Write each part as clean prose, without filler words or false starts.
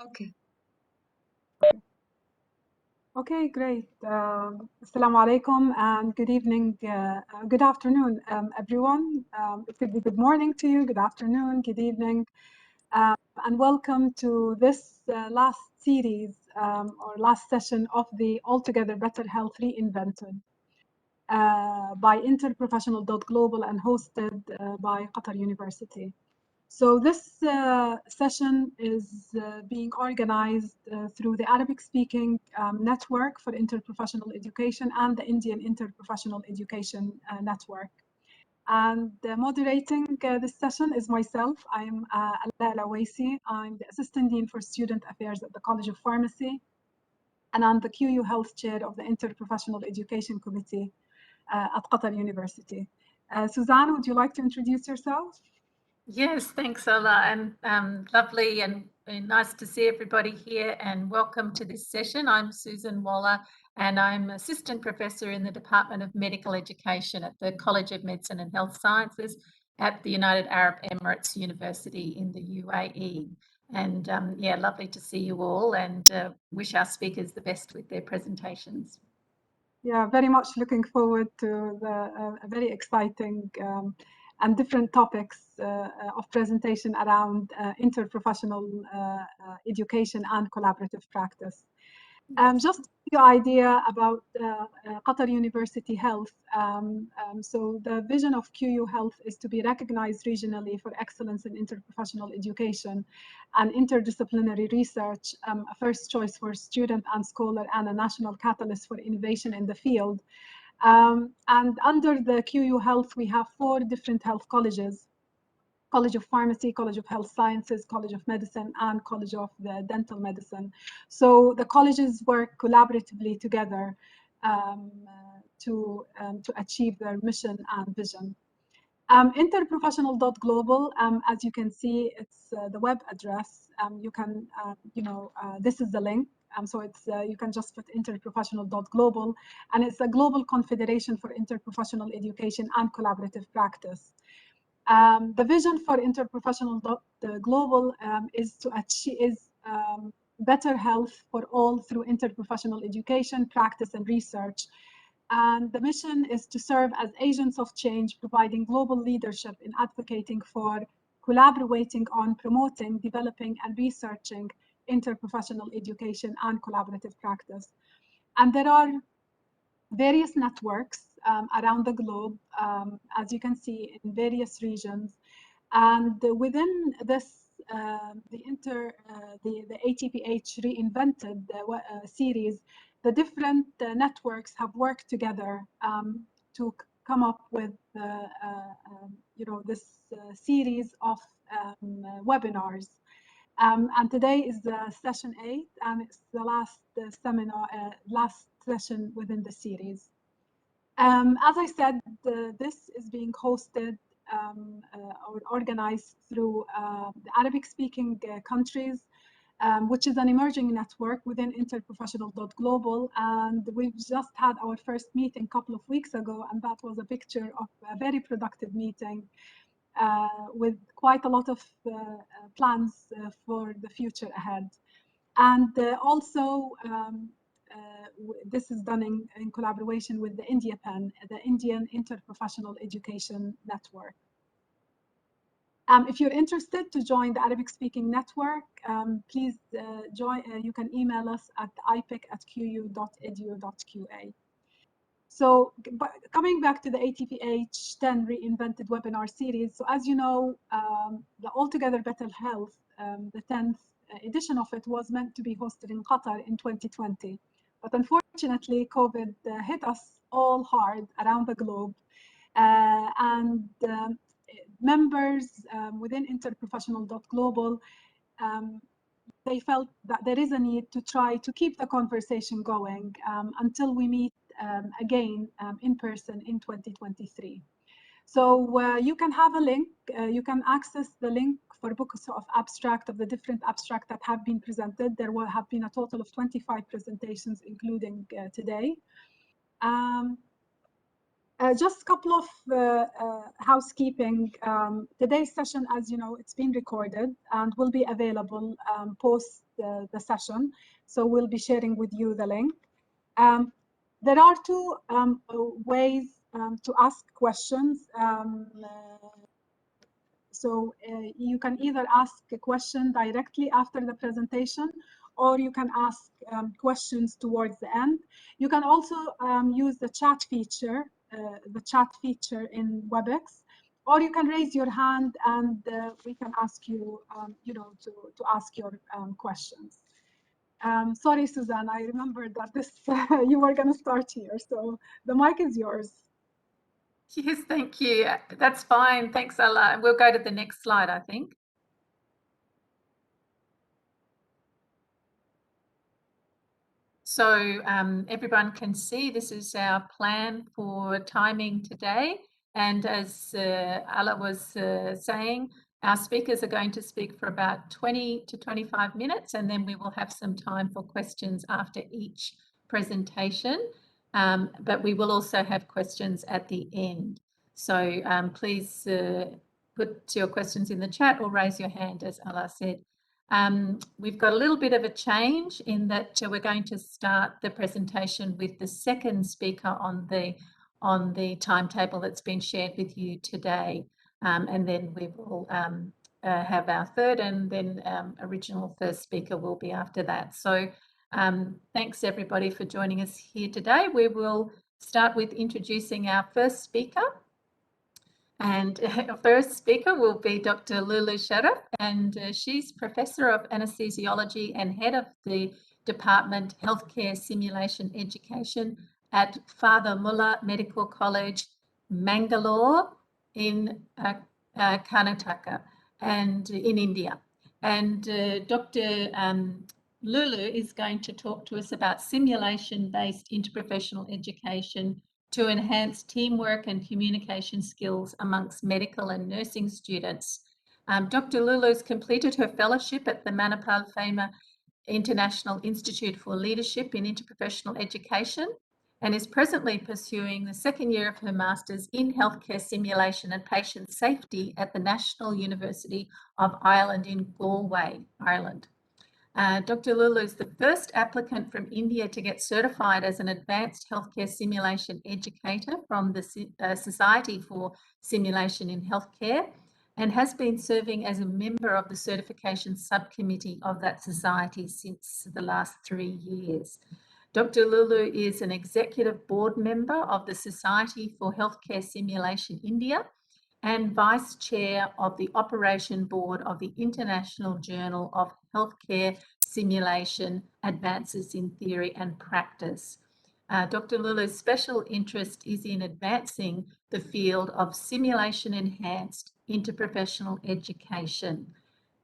Okay. Okay, great. Assalamu alaikum and good evening, good afternoon, everyone. It could be good morning to you, good afternoon, good evening, and welcome to this last series or last session of the Altogether Better Health Reinvented by Interprofessional.global and hosted by Qatar University. So this session is being organized through the Arabic-speaking network for interprofessional education and the Indian Interprofessional Education Network. And moderating this session is myself. I'm Ala Al-Awaisi. I'm the Assistant Dean for Student Affairs at the College of Pharmacy, and I'm the QU Health Chair of the Interprofessional Education Committee at Qatar University. Suzanne, would you like to introduce yourself? Yes, thanks, Ola, and lovely and nice to see everybody here, and welcome to this session. I'm Susan Waller, and I'm Assistant Professor in the Department of Medical Education at the College of Medicine and Health Sciences at the United Arab Emirates University in the UAE. And yeah, lovely to see you all, and wish our speakers the best with their presentations. Yeah, very much looking forward to a very exciting and different topics of presentation around interprofessional education and collaborative practice. Just to give you an idea about Qatar University Health. So the vision of QU Health is to be recognized regionally for excellence in interprofessional education and interdisciplinary research, a first choice for student and scholar, and a national catalyst for innovation in the field. And under the QU Health, we have 4 different health colleges: College of Pharmacy, College of Health Sciences, College of Medicine, and College of the Dental Medicine. So the colleges work collaboratively together to achieve their mission and vision. Interprofessional.global, as you can see, it's the web address. You can, this is the link. So it's you can just put interprofessional.global, and it's a global confederation for interprofessional education and collaborative practice. The vision for Interprofessional.global is to achieve better health for all through interprofessional education, practice, and research. And the mission is to serve as agents of change, providing global leadership in advocating for, collaborating on, promoting, developing, and researching interprofessional education and collaborative practice. And there are various networks around the globe, as you can see, in various regions. And within this, the ATBH Reinvented series, the different networks have worked together to come up with, this series of webinars. And today is the session 8, and it's the last seminar, last session within the series. As I said, this is being hosted or organized through the Arabic-speaking countries, which is an emerging network within Interprofessional.global. And we've just had our first meeting a couple of weeks ago, and that was a picture of a very productive meeting with quite a lot of plans for the future ahead. And also, this is done in collaboration with the IndIPEN, the Indian Interprofessional Education Network. If you're interested to join the Arabic-speaking network, please join. You can email us at ipic@qu.edu.qa. So coming back to the ATPH 10 Reinvented webinar series. So as you know, the Altogether Better Health, the 10th edition of it was meant to be hosted in Qatar in 2020. But unfortunately, COVID hit us all hard around the globe. And members within Interprofessional.global, they felt that there is a need to try to keep the conversation going until we meet again in person in 2023. So you can have a link, you can access the link for books of abstract of the different abstracts that have been presented. There will have been a total of 25 presentations, including today. Just a couple of housekeeping. Today's session, as you know, it's been recorded and will be available post the session. So we'll be sharing with you the link. There are two ways to ask questions. So you can either ask a question directly after the presentation, or you can ask questions towards the end. You can also use the chat feature in WebEx, or you can raise your hand and we can ask you, to ask your questions. Sorry, Suzanne, I remembered that this you were going to start here, so the mic is yours. Yes, thank you. That's fine. Thanks, Ala. We'll go to the next slide, I think. So everyone can see this is our plan for timing today. And as Ala was saying, our speakers are going to speak for about 20 to 25 minutes, and then we will have some time for questions after each presentation. But we will also have questions at the end. So please put your questions in the chat or raise your hand, as Ala said. We've got a little bit of a change in that we're going to start the presentation with the second speaker on the timetable that's been shared with you today. And then we will have our third, and then original first speaker will be after that. So thanks everybody for joining us here today. We will start with introducing our first speaker. And our first speaker will be Dr. Lulu Sharaf, and she's Professor of Anesthesiology and Head of the Department Healthcare Simulation Education at Father Mullah Medical College, Mangalore in Karnataka and in India. And Dr. Lulu is going to talk to us about simulation-based interprofessional education to enhance teamwork and communication skills amongst medical and nursing students. Dr. Lulu's completed her fellowship at the Manipal Fema International Institute for Leadership in Interprofessional Education and is presently pursuing the second year of her Master's in Healthcare Simulation and Patient Safety at the National University of Ireland in Galway, Ireland. Dr. Lulu is the first applicant from India to get certified as an advanced healthcare simulation educator from the Society for Simulation in Healthcare, and has been serving as a member of the certification subcommittee of that society since the last 3 years. Dr. Lulu is an executive board member of the Society for Healthcare Simulation India and Vice Chair of the Operation Board of the International Journal of Healthcare Simulation Advances in Theory and Practice. Dr. Lulu's special interest is in advancing the field of simulation-enhanced interprofessional education.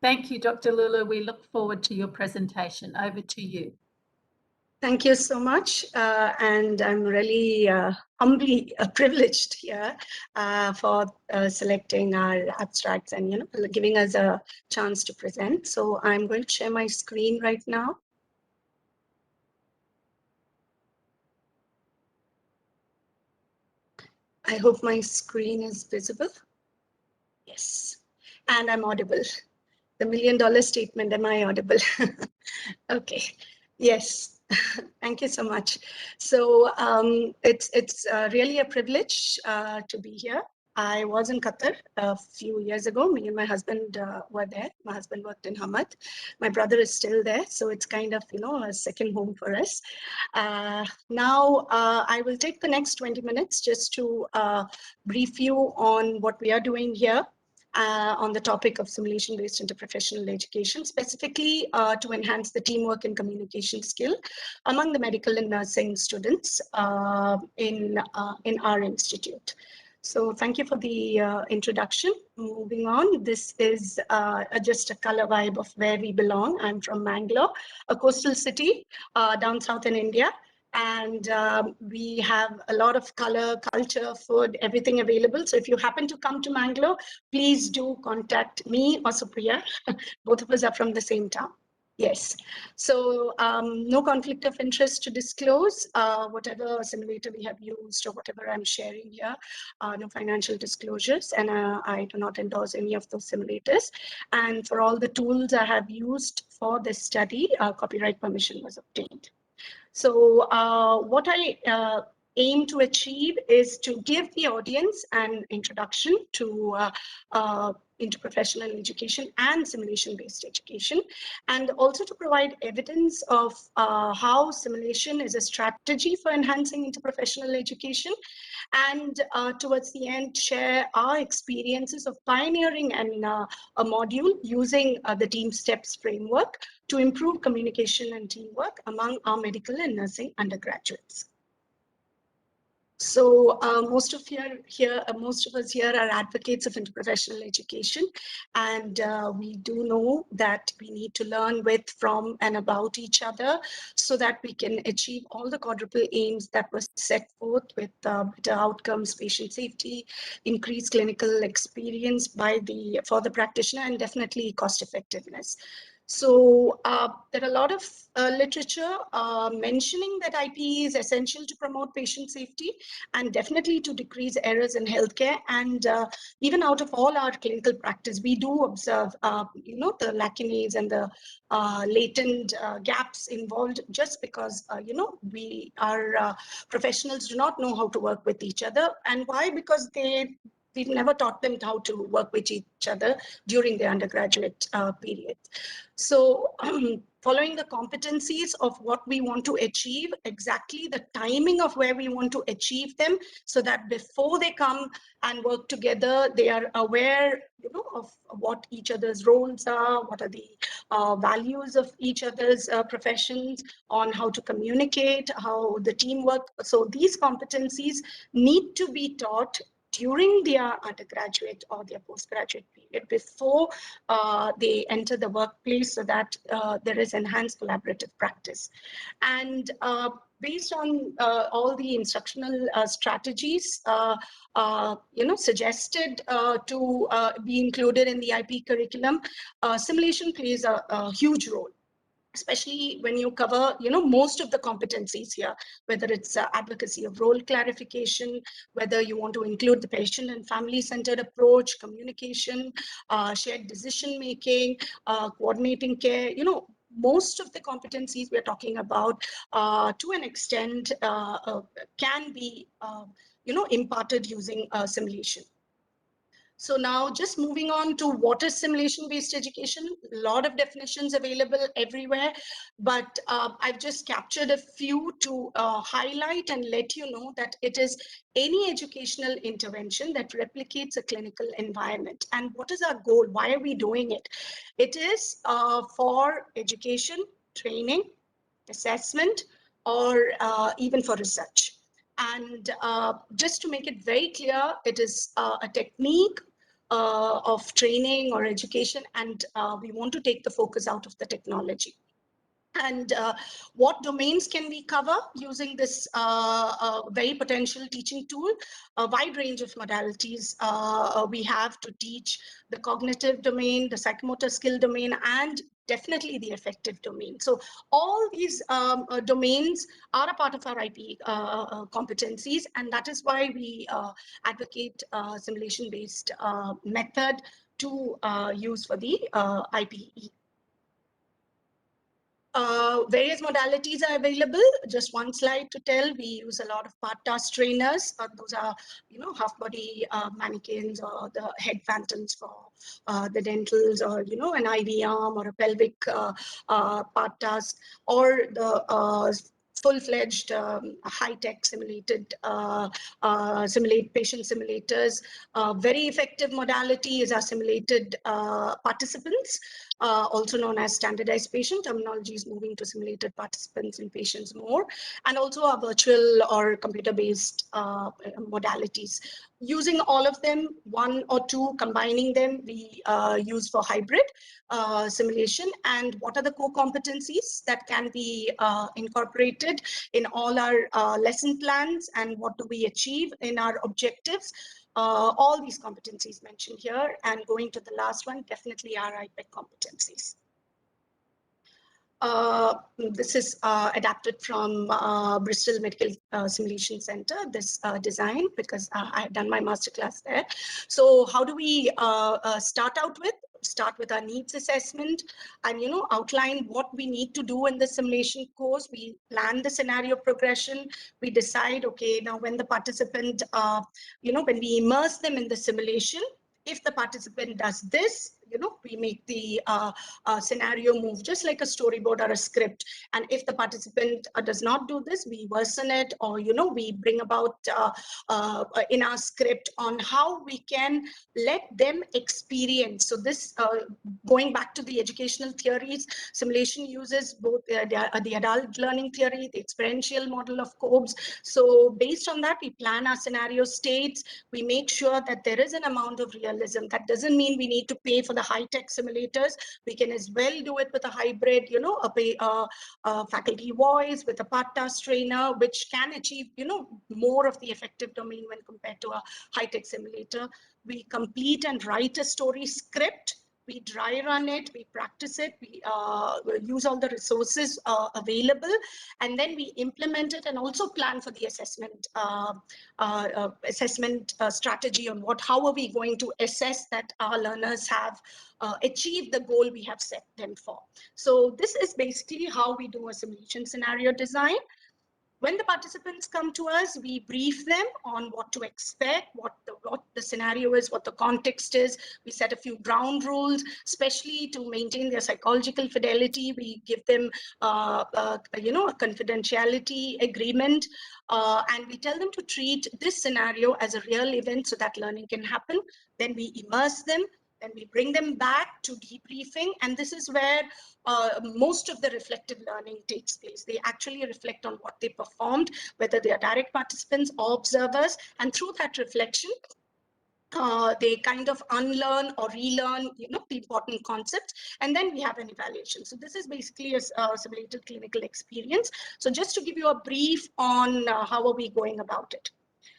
Thank you, Dr. Lulu. We look forward to your presentation. Over to you. Thank you so much, and I'm really humbly privileged here for selecting our abstracts and giving us a chance to present. So I'm going to share my screen right now. I hope my screen is visible. Yes, and I'm audible. The $1 million statement, am I audible? Okay, yes. Thank you so much. So it's really a privilege to be here. I was in Qatar a few years ago. Me and my husband were there. My husband worked in Hamad. My brother is still there. So it's kind of, a second home for us. Now I will take the next 20 minutes just to brief you on what we are doing here. On the topic of simulation-based interprofessional education, specifically to enhance the teamwork and communication skill among the medical and nursing students in our institute. So thank you for the introduction. Moving on, this is just a color vibe of where we belong. I'm from Mangalore, a coastal city down south in India. And we have a lot of color, culture, food, everything available. So if you happen to come to Mangalore, please do contact me or Supriya. Both of us are from the same town. Yes. So no conflict of interest to disclose. Whatever simulator we have used or whatever I'm sharing here, no financial disclosures, and I do not endorse any of those simulators. And for all the tools I have used for this study, copyright permission was obtained. So what I aim to achieve is to give the audience an introduction to interprofessional education and simulation-based education, and also to provide evidence of how simulation is a strategy for enhancing interprofessional education, and towards the end share our experiences of pioneering a module using the team steps framework to improve communication and teamwork among our medical and nursing undergraduates. So most of us here are advocates of interprofessional education, and we do know that we need to learn with, from, and about each other so that we can achieve all the quadruple aims that were set forth with better outcomes, patient safety, increased clinical experience for the practitioner, and definitely cost effectiveness. So there are a lot of literature mentioning that IPE is essential to promote patient safety and definitely to decrease errors in healthcare. And even out of all our clinical practice, we do observe, the lacunae and the latent gaps involved just because, our professionals do not know how to work with each other. And why? Because we've never taught them how to work with each other during their undergraduate period. So following the competencies of what we want to achieve, exactly the timing of where we want to achieve them, so that before they come and work together, they are aware, of what each other's roles are, what are the values of each other's professions, on how to communicate, how the teamwork. So these competencies need to be taught during their undergraduate or their postgraduate period before they enter the workplace, so that there is enhanced collaborative practice. And based on all the instructional strategies, suggested to be included in the IP curriculum, simulation plays a huge role, especially when you cover, most of the competencies here, whether it's advocacy of role clarification, whether you want to include the patient and family-centered approach, communication, shared decision-making, coordinating care, most of the competencies we're talking about, to an extent, can be, imparted using simulation. So now just moving on to what is simulation-based education. A lot of definitions available everywhere, but I've just captured a few to highlight and let you know that it is any educational intervention that replicates a clinical environment. And what is our goal? Why are we doing it? It is for education, training, assessment, or even for research. And just to make it very clear, it is a technique of training or education, and we want to take the focus out of the technology. And what domains can we cover using this very potential teaching tool? A wide range of modalities we have to teach: the cognitive domain, the psychomotor skill domain, and definitely the affective domain. So all these domains are a part of our IP competencies, and that is why we advocate simulation-based method to use for the IPE. Various modalities are available. Just one slide to tell. We use a lot of part task trainers. Those are, half body mannequins, or the head phantoms for the dentals, or, an IV arm or a pelvic part task, or the full-fledged high-tech simulated simulate patient simulators. Very effective modality is our simulated participants, also known as standardized patient. Terminology is moving to simulated participants and patients more, and also our virtual or computer-based modalities. Using all of them, one or two, combining them, we use for hybrid simulation. And what are the core competencies that can be incorporated in all our lesson plans, and what do we achieve in our objectives? All these competencies mentioned here, and going to the last one, definitely our IPEC competencies. This is adapted from Bristol Medical Simulation Center, this design, because I have done my masterclass there. So how do we start out with? Start with our needs assessment and, you know, outline what we need to do in the simulation course. We plan the scenario progression. We decide, okay, now when the participant, you know, when we immerse them in the simulation, if the participant does this, you know, we make the scenario move just like a storyboard or a script. And if the participant does not do this, we worsen it, or, you know, we bring about in our script on how we can let them experience. So this, going back to the educational theories, simulation uses both the adult learning theory, the experiential model of COBS. So based on that, we plan our scenario states. We make sure that there is an amount of realism. That doesn't mean we need to pay for the high-tech simulators. We can as well do it with a hybrid, you know, a faculty voice with a part task trainer, which can achieve, you know, more of the effective domain when compared to a high-tech simulator. We complete and write a story script. We dry run it, we practice it, we use all the resources available, and then we implement it and also plan for the assessment strategy on how are we going to assess that our learners have achieved the goal we have set them for. So this is basically how we do a simulation scenario design. When the participants come to us, we brief them on what to expect, what the scenario is, what the context is. We set a few ground rules, especially to maintain their psychological fidelity. We give them, you know, a confidentiality agreement, and we tell them to treat this scenario as a real event so that learning can happen. Then we immerse them. Then we bring them back to debriefing, and this is where most of the reflective learning takes place. They actually reflect on what they performed, whether they are direct participants or observers, and through that reflection, they kind of unlearn or relearn, you know, the important concepts, and then we have an evaluation. So this is basically a simulated clinical experience. So just to give you a brief on how are we going about it.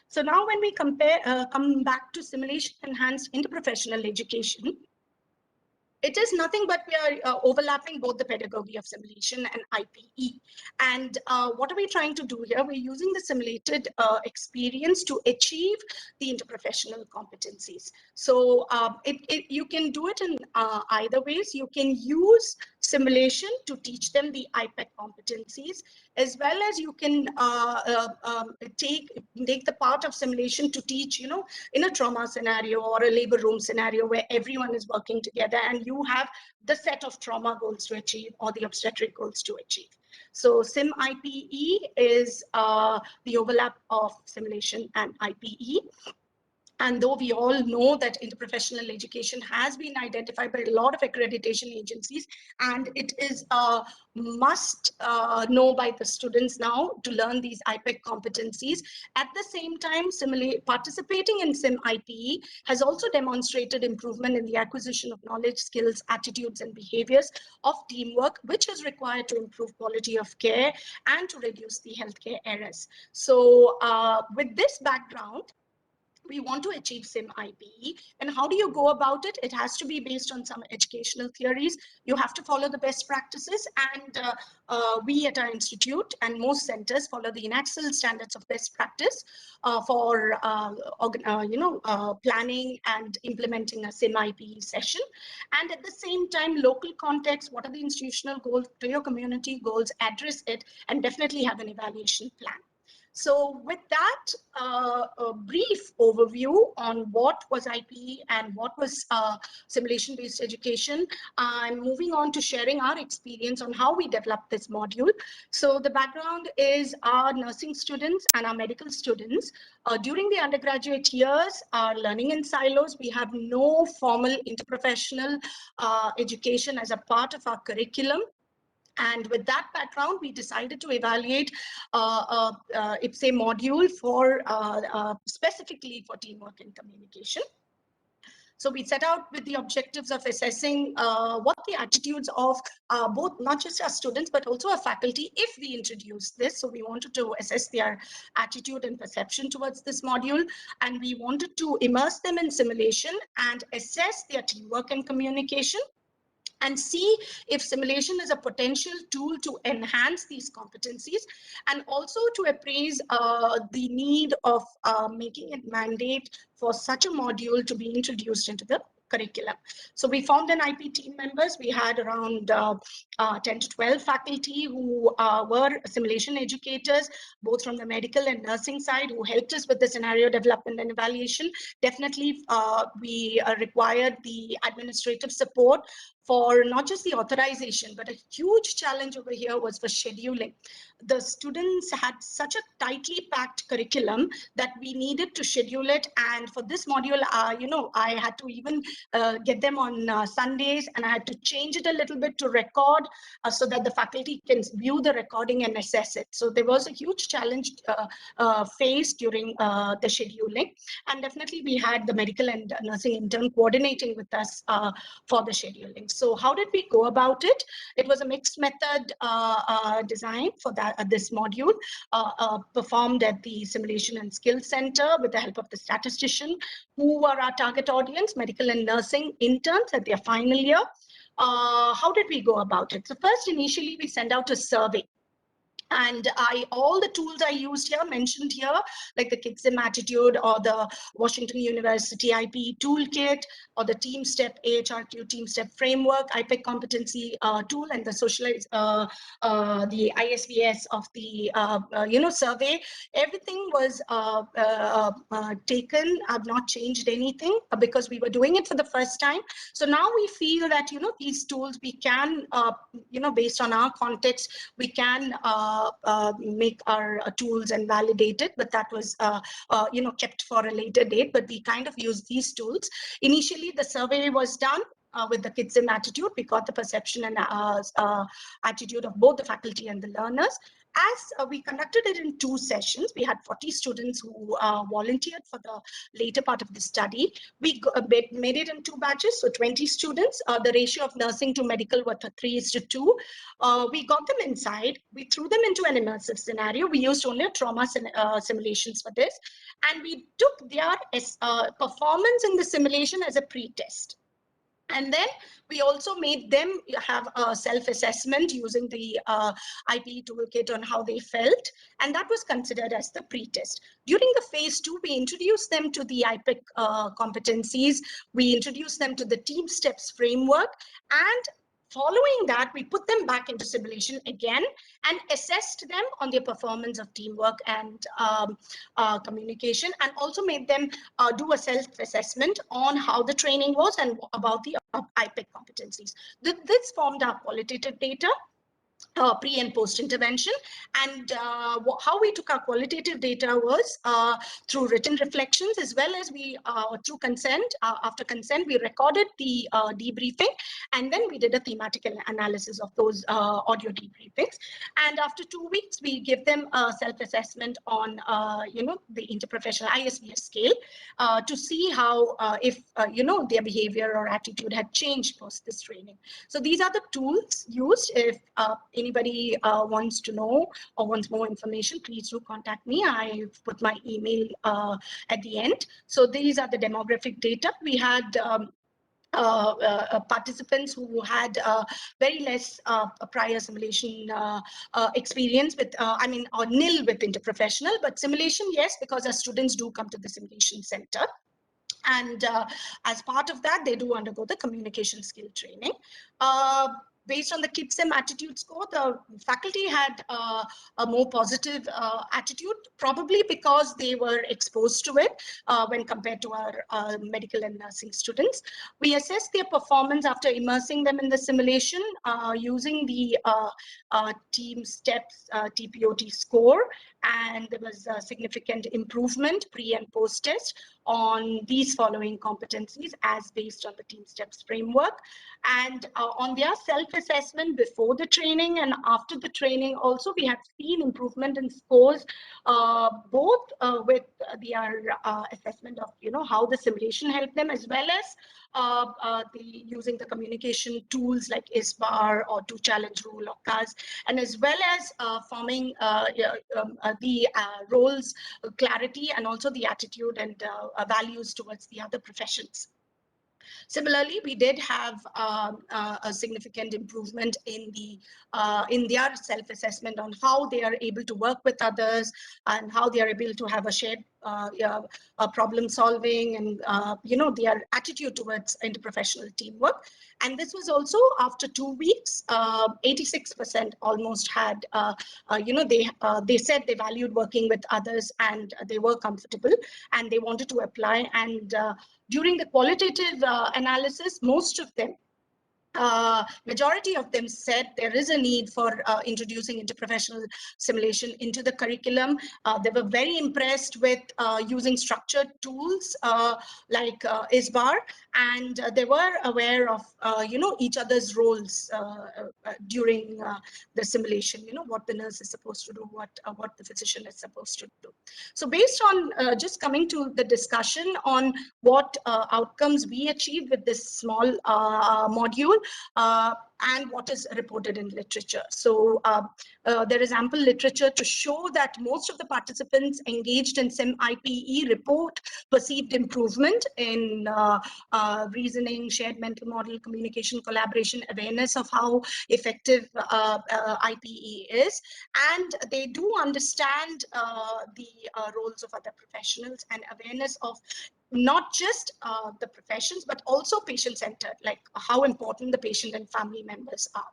So now when we come back to simulation enhanced interprofessional education, it is nothing but we are overlapping both the pedagogy of simulation and IPE. And what are we trying to do here? We're using the simulated experience to achieve the interprofessional competencies. So you can do it in either ways. You can use simulation to teach them the IPEC competencies, as well as you can take the part of simulation to teach, you know, in a trauma scenario or a labor room scenario where everyone is working together and you have the set of trauma goals to achieve or the obstetric goals to achieve. So Sim IPE is the overlap of simulation and IPE. And though we all know that interprofessional education has been identified by a lot of accreditation agencies, and it is a must know by the students now to learn these IPEC competencies. At the same time, participating in Sim IPE has also demonstrated improvement in the acquisition of knowledge, skills, attitudes, and behaviors of teamwork, which is required to improve quality of care and to reduce the healthcare errors. So with this background, we want to achieve Sim IPE. And how do you go about it? It has to be based on some educational theories. You have to follow the best practices, and we at our institute and most centers follow the INACSL standards of best practice for planning and implementing a Sim IPE session. And at the same time, local context, what are the institutional goals, to your community goals, address it, and definitely have an evaluation plan. So with that, a brief overview on what was IPE and what was simulation-based education, I'm moving on to sharing our experience on how we developed this module. So the background is our nursing students and our medical students. During the undergraduate years, are learning in silos. We have no formal interprofessional education as a part of our curriculum. And with that background, we decided to evaluate IPSE module for specifically for teamwork and communication. So we set out with the objectives of assessing what the attitudes of both, not just our students, but also our faculty, if we introduce this. So we wanted to assess their attitude and perception towards this module. And we wanted to immerse them in simulation and assess their teamwork and communication. and see if simulation is a potential tool to enhance these competencies, and also to appraise the need of making it mandate for such a module to be introduced into the curriculum. So we formed an IP team members. We had around 10 to 12 faculty who were simulation educators, both from the medical and nursing side, who helped us with the scenario development and evaluation. Definitely, we required the administrative support for not just the authorization, but a huge challenge over here was for scheduling. The students had such a tightly packed curriculum that we needed to schedule it. And for this module, I had to even get them on Sundays, and I had to change it a little bit to record so that the faculty can view the recording and assess it. So there was a huge challenge faced during the scheduling. And definitely we had the medical and nursing intern coordinating with us for the scheduling. So how did we go about it? It was a mixed method design for this module, performed at the Simulation and Skills Center with the help of the statistician, who were our target audience, medical and nursing interns at their final year. How did we go about it? So first, initially, we sent out a survey. And all the tools I used here, mentioned here, like the KickSim Attitude or the Washington University IP Toolkit or the Team Step AHRQ Team Step Framework, IPEC Competency Tool, and the socialize the ISVS of the survey. Everything was taken. I've not changed anything because we were doing it for the first time. So now we feel that these tools we can based on our context we can make our tools and validate it, but that was kept for a later date. But we kind of use these tools. Initially, the survey was done with the KickSim Attitude. We got the perception and attitude of both the faculty and the learners. As we conducted it in 2 sessions, we had 40 students who volunteered for the later part of the study. We made it in 2 batches, so 20 students. The ratio of nursing to medical was 3:2. We got them inside. We threw them into an immersive scenario. We used only trauma simulations for this. And we took their performance in the simulation as a pre-test. And then we also made them have a self-assessment using the IP toolkit on how they felt. And that was considered as the pre-test. During the phase 2, we introduced them to the IPEC competencies. We introduced them to the Team Steps framework. And following that, we put them back into simulation again and assessed them on their performance of teamwork and communication, and also made them do a self-assessment on how the training was and about the IPEC competencies. This formed our qualitative data. Pre and post intervention, and how we took our qualitative data was through written reflections, as well as we through consent. After consent, we recorded the debriefing, and then we did a thematic analysis of those audio debriefings. And after 2 weeks, we give them a self-assessment on the interprofessional ISVS scale to see how if their behavior or attitude had changed post this training. So these are the tools used. If anybody wants to know or wants more information, please do contact me. I've put my email at the end. So these are the demographic data. We had participants who had very less prior simulation experience with, or nil with interprofessional, but simulation, yes, because our students do come to the simulation center. And as part of that, they do undergo the communication skill training. Based on the KickSim attitude score, the faculty had a more positive attitude, probably because they were exposed to it when compared to our medical and nursing students. We assessed their performance after immersing them in the simulation using the Team Steps TPOT score, and there was a significant improvement pre and post test on these following competencies as based on the Team Steps framework. And on their self-assessment before the training and after the training also, we have seen improvement in scores, both with their assessment of how the simulation helped them, as well as using the communication tools like ISBAR or 2-challenge rule or CAS, and as well as forming the roles clarity and also the attitude and values towards the other professions. Similarly, we did have a significant improvement in their self-assessment on how they are able to work with others and how they are able to have a shared problem solving and their attitude towards interprofessional teamwork. And this was also after 2 weeks, 86% almost had they said they valued working with others and they were comfortable and they wanted to apply. And during the qualitative analysis, most of them, majority of them said there is a need for introducing interprofessional simulation into the curriculum. They were very impressed with using structured tools like ISBAR, and they were aware of each other's roles during the simulation. What the nurse is supposed to do, what the physician is supposed to do. So based on just coming to the discussion on what outcomes we achieved with this small module, and what is reported in literature. So there is ample literature to show that most of the participants engaged in SIM-IPE report perceived improvement in reasoning, shared mental model, communication, collaboration, awareness of how effective IPE is. And they do understand the roles of other professionals and awareness of not just the professions, but also patient-centered, like how important the patient and family members are.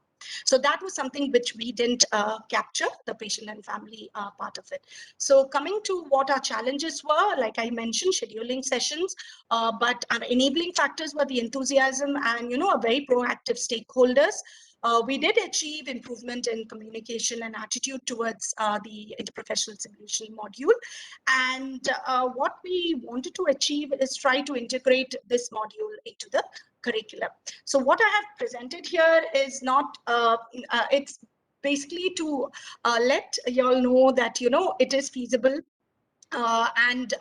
So that was something which we didn't capture, the patient and family part of it. So coming to what our challenges were, like I mentioned, scheduling sessions, but our enabling factors were the enthusiasm and, a very proactive stakeholders. We did achieve improvement in communication and attitude towards the interprofessional simulation module. And what we wanted to achieve is try to integrate this module into the curriculum. So what I have presented here is not, it's basically to let you all know that, it is feasible. And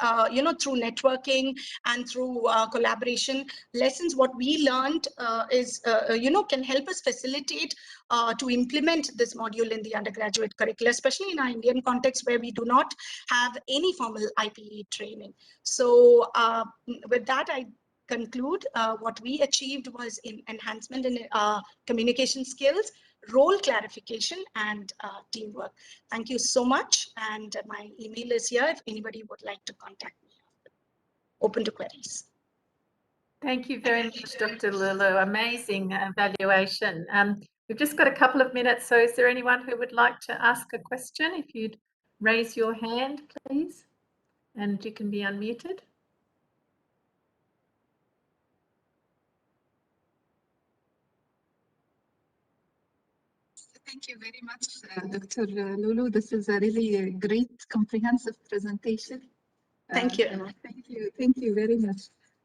through networking and through collaboration lessons, what we learned is can help us facilitate to implement this module in the undergraduate curricula, especially in our Indian context where we do not have any formal IPE training. So with that, I conclude what we achieved was in enhancement in communication skills, role clarification, and teamwork. Thank you so much. And my email is here if anybody would like to contact me. Open to queries. Thank you very much, Dr. Lulu. Amazing evaluation. We've just got a couple of minutes, so is there anyone who would like to ask a question? If you'd raise your hand, please, and you can be unmuted. Thank you very much, Dr. Lulu. This is a really great, comprehensive presentation. Thank you. Thank you very much.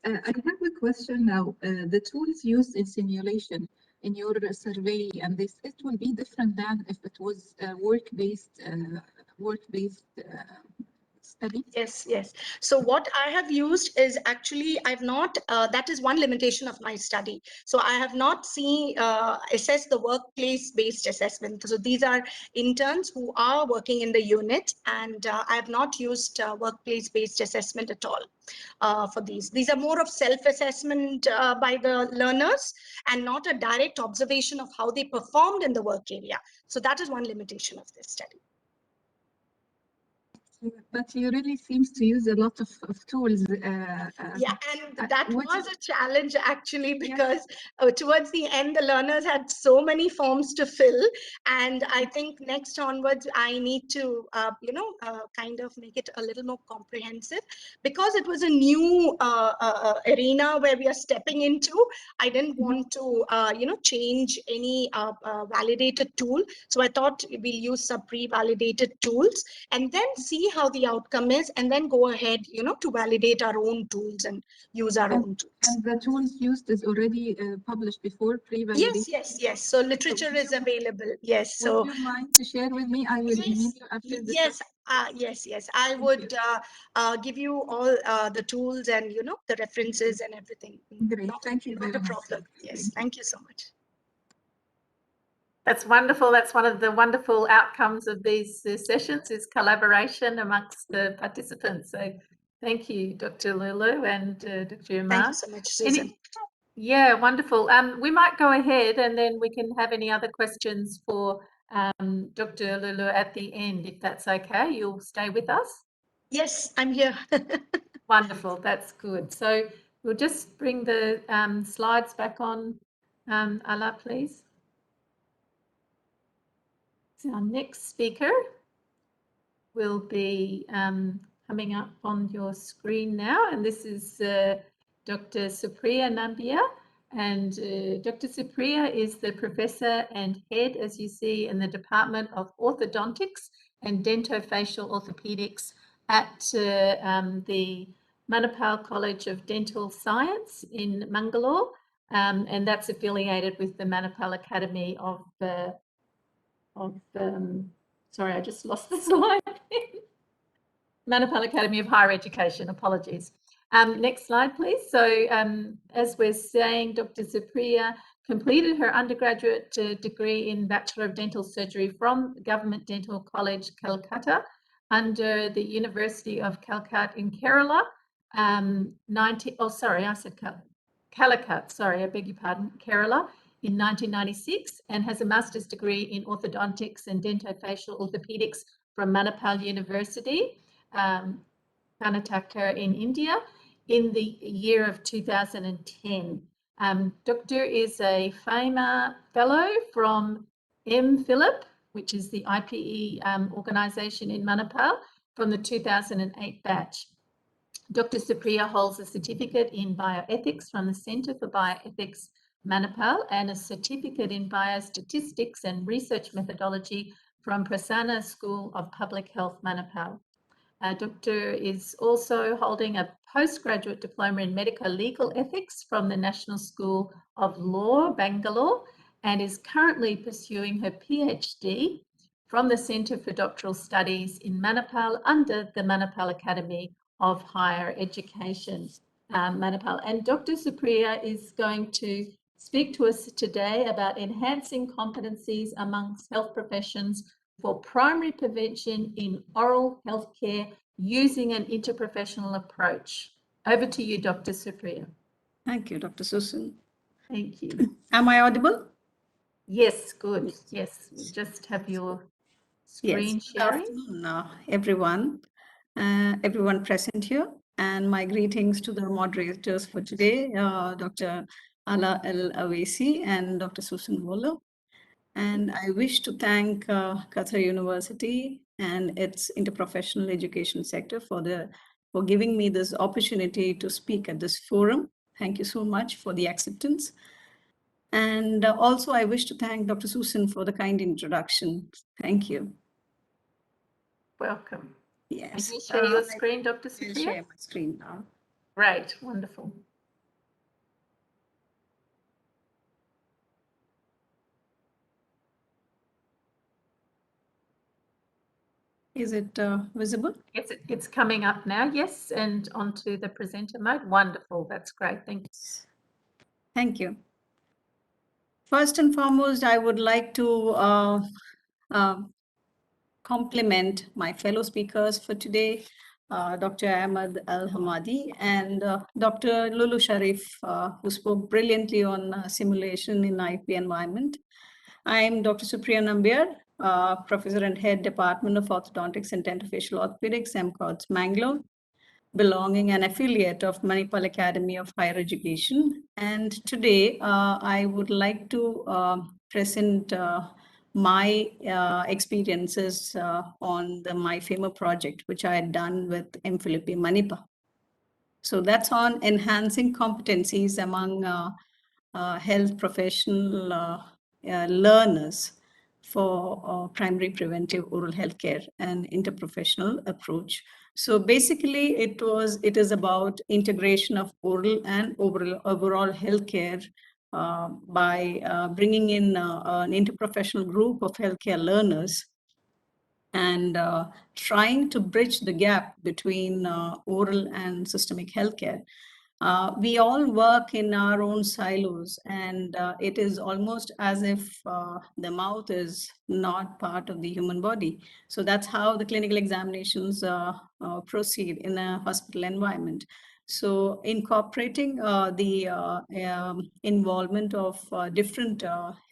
I have a question now. The tools used in simulation in your survey, and this it will be different than if it was work-based study? Yes. So what I have used is actually, I've not, that is one limitation of my study. So I have not assessed the workplace-based assessment. So these are interns who are working in the unit, and I have not used workplace-based assessment at all for these. These are more of self-assessment by the learners and not a direct observation of how they performed in the work area. So that is one limitation of this study. But you really seems to use a lot of tools. Yeah, and that was a challenge actually, because towards the end, the learners had so many forms to fill. And I think next onwards, I need to, kind of make it a little more comprehensive, because it was a new arena where we are stepping into. I didn't want to, change any validated tool. So I thought we'll use some pre-validated tools and then see how the outcome is, and then go ahead, to validate our own tools and use our own tools. And the tools used is already published before pre-validation? Yes. So literature is available. Yes. So would you mind to share with me? I will email you after this. Yes. I would give you all the tools and the references and everything. Great. Thank you. Not a problem. Yes. Thank you so much. That's wonderful. That's one of the wonderful outcomes of these sessions, is collaboration amongst the participants. So thank you, Dr. Lulu and Dr. Umar. Thank you so much, Susan. Yeah, wonderful. We might go ahead and then we can have any other questions for Dr. Lulu at the end, if that's okay. You'll stay with us? Yes, I'm here. Wonderful, that's good. So we'll just bring the slides back on, Ala, please. So our next speaker will be coming up on your screen now, and this is Dr. Supriya Nambiar. And Dr. Supriya is the professor and head, as you see, in the Department of Orthodontics and Dentofacial Orthopedics at the Manipal College of Dental Science in Mangalore, and that's affiliated with the Manipal Academy of sorry, I just lost the slide. Manipal Academy of Higher Education, apologies. Next slide, please. So as we're saying, Dr. Supriya completed her undergraduate degree in Bachelor of Dental Surgery from Government Dental College, Calcutta, under the University of Calcutta in Kerala. Calicut, sorry, I beg your pardon, Kerala in 1996, and has a master's degree in orthodontics and dentofacial orthopedics from Manipal University, Karnataka in India, in the year of 2010. Doctor is a FAMA fellow from Philip, which is the IPE organisation in Manipal, from the 2008 batch. Dr. Supriya holds a certificate in bioethics from the Centre for Bioethics Manipal and a certificate in biostatistics and research methodology from Prasanna School of Public Health Manipal. Doctor is also holding a postgraduate diploma in medical legal ethics from the National School of Law, Bangalore, and is currently pursuing her PhD from the Centre for Doctoral Studies in Manipal under the Manipal Academy of Higher Education, Manipal. And Dr. Supriya is going to speak to us today about enhancing competencies amongst health professions for primary prevention in oral healthcare using an interprofessional approach. Over to you, Dr. Supriya. Thank you, Dr. Susan. Thank you. Am I audible? Yes, good. Yes, we just have your screen sharing. Good afternoon, everyone present here, and my greetings to the moderators for today, Dr. Ala El Awesi and Dr. Susan Waller. And I wish to thank Qatar University and its interprofessional education sector for giving me this opportunity to speak at this forum. Thank you so much for the acceptance. And also I wish to thank Dr. Susan for the kind introduction. Thank you. Welcome. Yes. Can you share your screen, Dr. Supriya? I'll share my screen now. Great, wonderful. Is it visible? Yes, it's coming up now, yes, and onto the presenter mode. Wonderful, that's great, thank you. Thank you. First and foremost, I would like to compliment my fellow speakers for today, Dr. Ahmed Al-Hamadi and Dr. Lulu Sharif, who spoke brilliantly on simulation in IP environment. I'm Dr. Supriya Nambiar, Professor and Head Department of Orthodontics and Dentofacial Orthopedics, MCOTS, Mangalore, belonging an affiliate of Manipal Academy of Higher Education. And today I would like to present my experiences on the My FAMA project, which I had done with MPhilip Manipal. So that's on enhancing competencies among health professional learners for primary preventive oral healthcare and interprofessional approach. So basically, it is about integration of oral and overall healthcare by bringing in an interprofessional group of healthcare learners and trying to bridge the gap between oral and systemic healthcare. We all work in our own silos, and it is almost as if the mouth is not part of the human body. So that's how the clinical examinations proceed in a hospital environment. So incorporating the involvement of different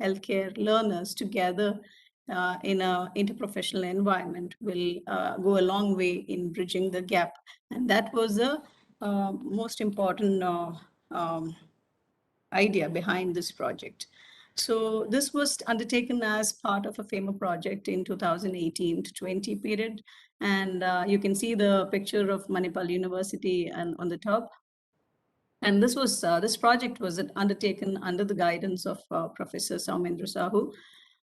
healthcare learners together in an interprofessional environment will go a long way in bridging the gap. And that was the most important idea behind this project. So this was undertaken as part of a FAMA project in 2018 to 20 period. And you can see the picture of Manipal University and on the top. And this project was undertaken under the guidance of Professor Soumendra Sahu,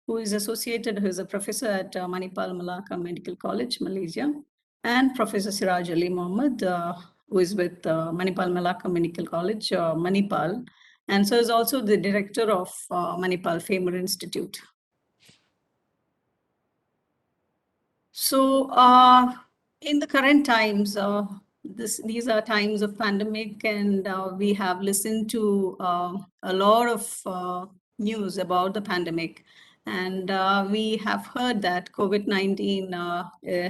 who is a professor at Manipal Malacca Medical College, Malaysia, and Professor Siraj Ali Mohammed, who is with Manipal Malacca Medical College, Manipal, and so is also the director of Manipal Famer Institute. So in the current times, these are times of pandemic, and we have listened to a lot of news about the pandemic. And we have heard that COVID-19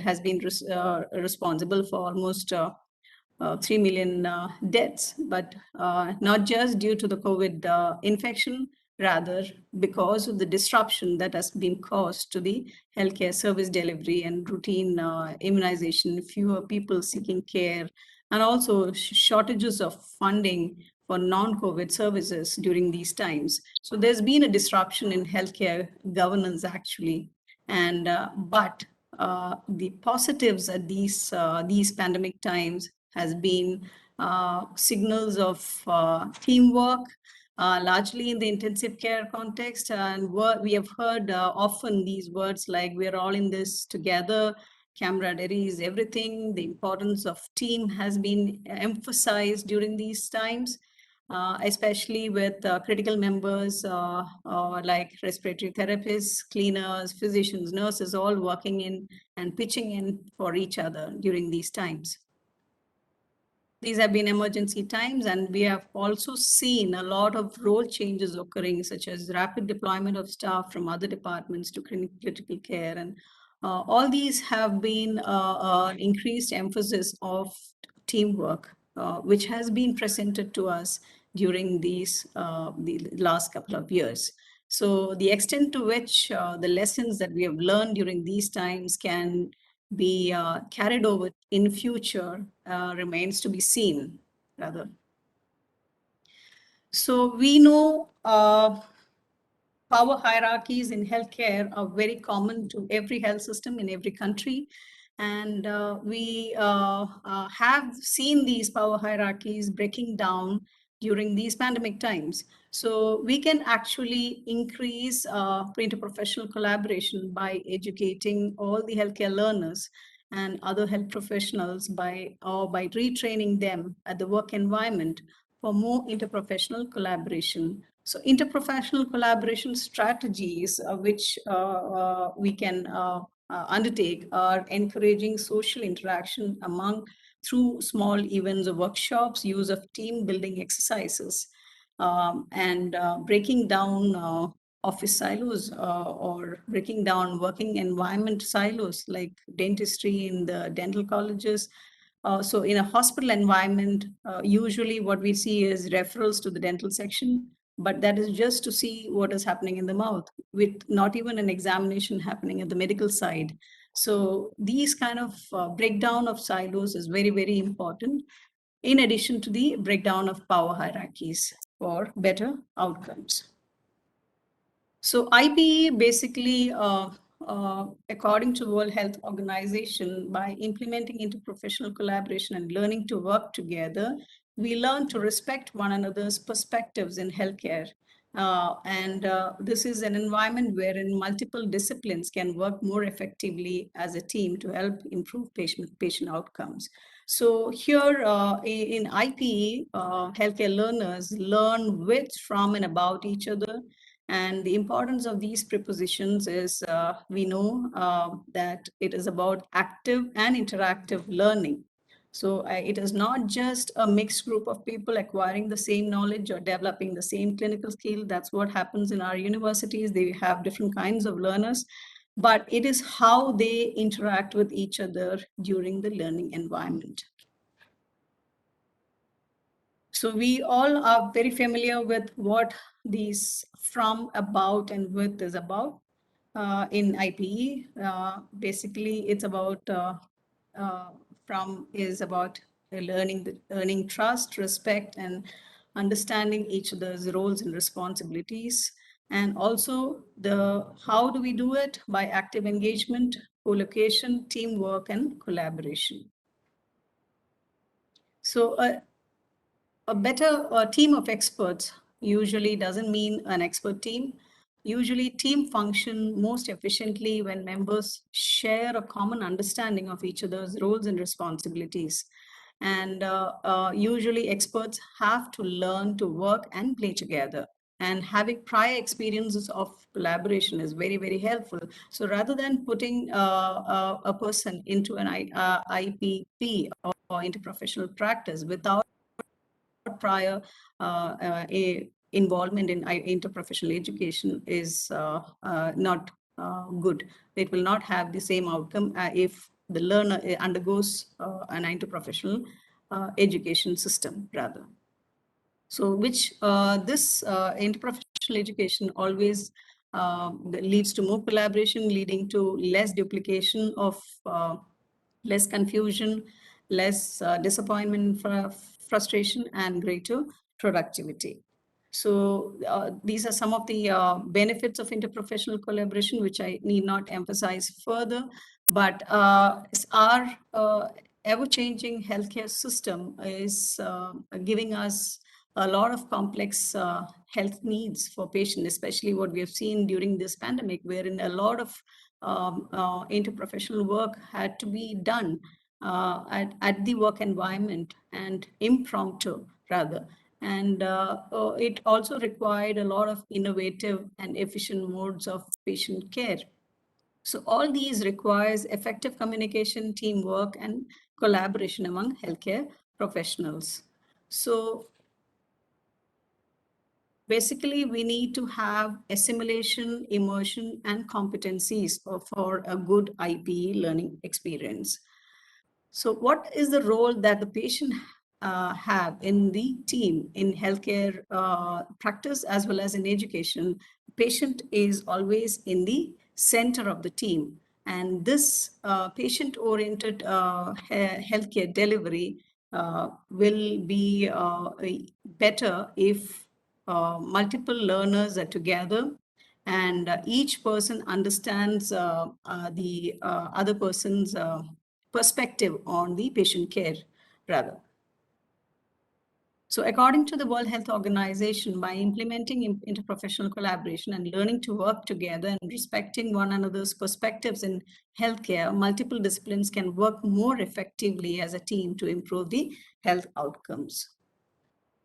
has been responsible for almost 3 million deaths, but not just due to the COVID infection, rather because of the disruption that has been caused to the healthcare service delivery and routine immunization, fewer people seeking care, and also shortages of funding for non-COVID services during these times. So there's been a disruption in healthcare governance actually, and but the positives at these pandemic times has been signals of teamwork, largely in the intensive care context. And we have heard often these words like we're all in this together, camaraderie is everything. The importance of team has been emphasized during these times. Especially with critical members like respiratory therapists, cleaners, physicians, nurses, all working in and pitching in for each other during these times. These have been emergency times, and we have also seen a lot of role changes occurring, such as rapid deployment of staff from other departments to critical care. And all these have been increased emphasis of teamwork, which has been presented to us during the last couple of years. So the extent to which the lessons that we have learned during these times can be carried over in future remains to be seen, rather. So we know power hierarchies in healthcare are very common to every health system in every country. And we have seen these power hierarchies breaking down during these pandemic times. So we can actually increase interprofessional collaboration by educating all the healthcare learners and other health professionals by retraining them at the work environment for more interprofessional collaboration. So interprofessional collaboration strategies which we can undertake are encouraging social interaction through small events or workshops, use of team building exercises, and breaking down office silos or breaking down working environment silos like dentistry in the dental colleges. So in a hospital environment, usually what we see is referrals to the dental section, but that is just to see what is happening in the mouth, with not even an examination happening at the medical side. So these kind of breakdown of silos is very, very important, in addition to the breakdown of power hierarchies for better outcomes. So IPE basically, according to World Health Organization, by implementing interprofessional collaboration and learning to work together, we learn to respect one another's perspectives in healthcare. This is an environment wherein multiple disciplines can work more effectively as a team to help improve patient outcomes. So here in IPE, healthcare learners learn with, from, and about each other. And the importance of these prepositions is we know that it is about active and interactive learning. So it is not just a mixed group of people acquiring the same knowledge or developing the same clinical skill. That's what happens in our universities. They have different kinds of learners, but it is how they interact with each other during the learning environment. So we all are very familiar with what these from, about, and with is about in IPE. Basically, it's about from is about earning trust, respect, and understanding each other's roles and responsibilities. And also how do we do it? By active engagement, co-location, teamwork, and collaboration. So a better team of experts usually doesn't mean an expert team. Usually team function most efficiently when members share a common understanding of each other's roles and responsibilities. And usually experts have to learn to work and play together. And having prior experiences of collaboration is very, very helpful. So rather than putting a person into an IPP or interprofessional practice without prior involvement in interprofessional education is not good. It will not have the same outcome if the learner undergoes an interprofessional education system rather. So which this interprofessional education always leads to more collaboration, leading to less duplication of less confusion, less disappointment, frustration, and greater productivity. So these are some of the benefits of interprofessional collaboration, which I need not emphasize further. But our ever-changing healthcare system is giving us a lot of complex health needs for patients, especially what we have seen during this pandemic, wherein a lot of interprofessional work had to be done at the work environment and impromptu rather. And it also required a lot of innovative and efficient modes of patient care. So all these requires effective communication, teamwork, and collaboration among healthcare professionals. So basically, we need to have assimilation, immersion, and competencies for a good IPE learning experience. So what is the role that the patient have in the team in healthcare practice as well as in education? Patient is always in the center of the team. And this patient-oriented healthcare delivery will be better if multiple learners are together and each person understands the other person's perspective on the patient care rather. So according to the World Health Organization, by implementing interprofessional collaboration and learning to work together and respecting one another's perspectives in healthcare, multiple disciplines can work more effectively as a team to improve the health outcomes.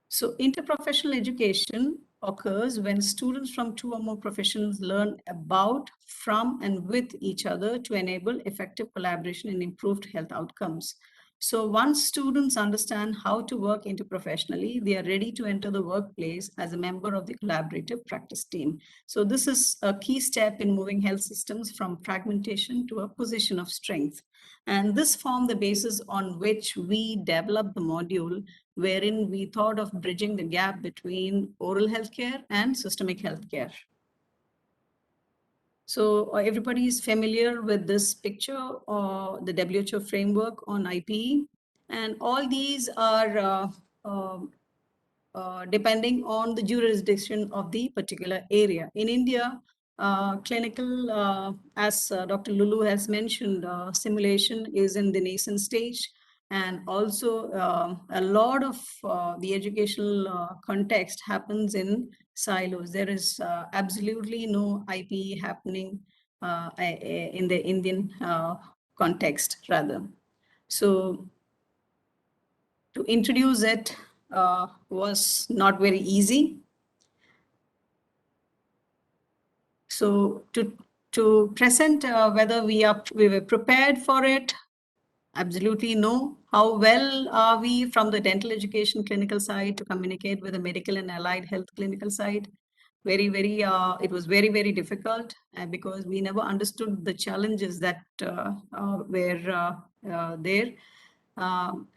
So interprofessional education occurs when students from two or more professions learn about, from, and with each other to enable effective collaboration and improved health outcomes. So once students understand how to work interprofessionally, they are ready to enter the workplace as a member of the collaborative practice team. So this is a key step in moving health systems from fragmentation to a position of strength. And this formed the basis on which we developed the module wherein we thought of bridging the gap between oral healthcare and systemic healthcare. So everybody is familiar with this picture or the WHO framework on IPE, and all these are depending on the jurisdiction of the particular area. In India, clinical, as Dr. Lulu has mentioned, simulation is in the nascent stage. And also a lot of the educational context happens in silos. There is absolutely no IPE happening in the Indian context rather. So to introduce it was not very easy. So to present whether we were prepared for it, absolutely no. How well are we from the dental education clinical side to communicate with the medical and allied health clinical side? Very, it was very, very difficult because we never understood the challenges that were there.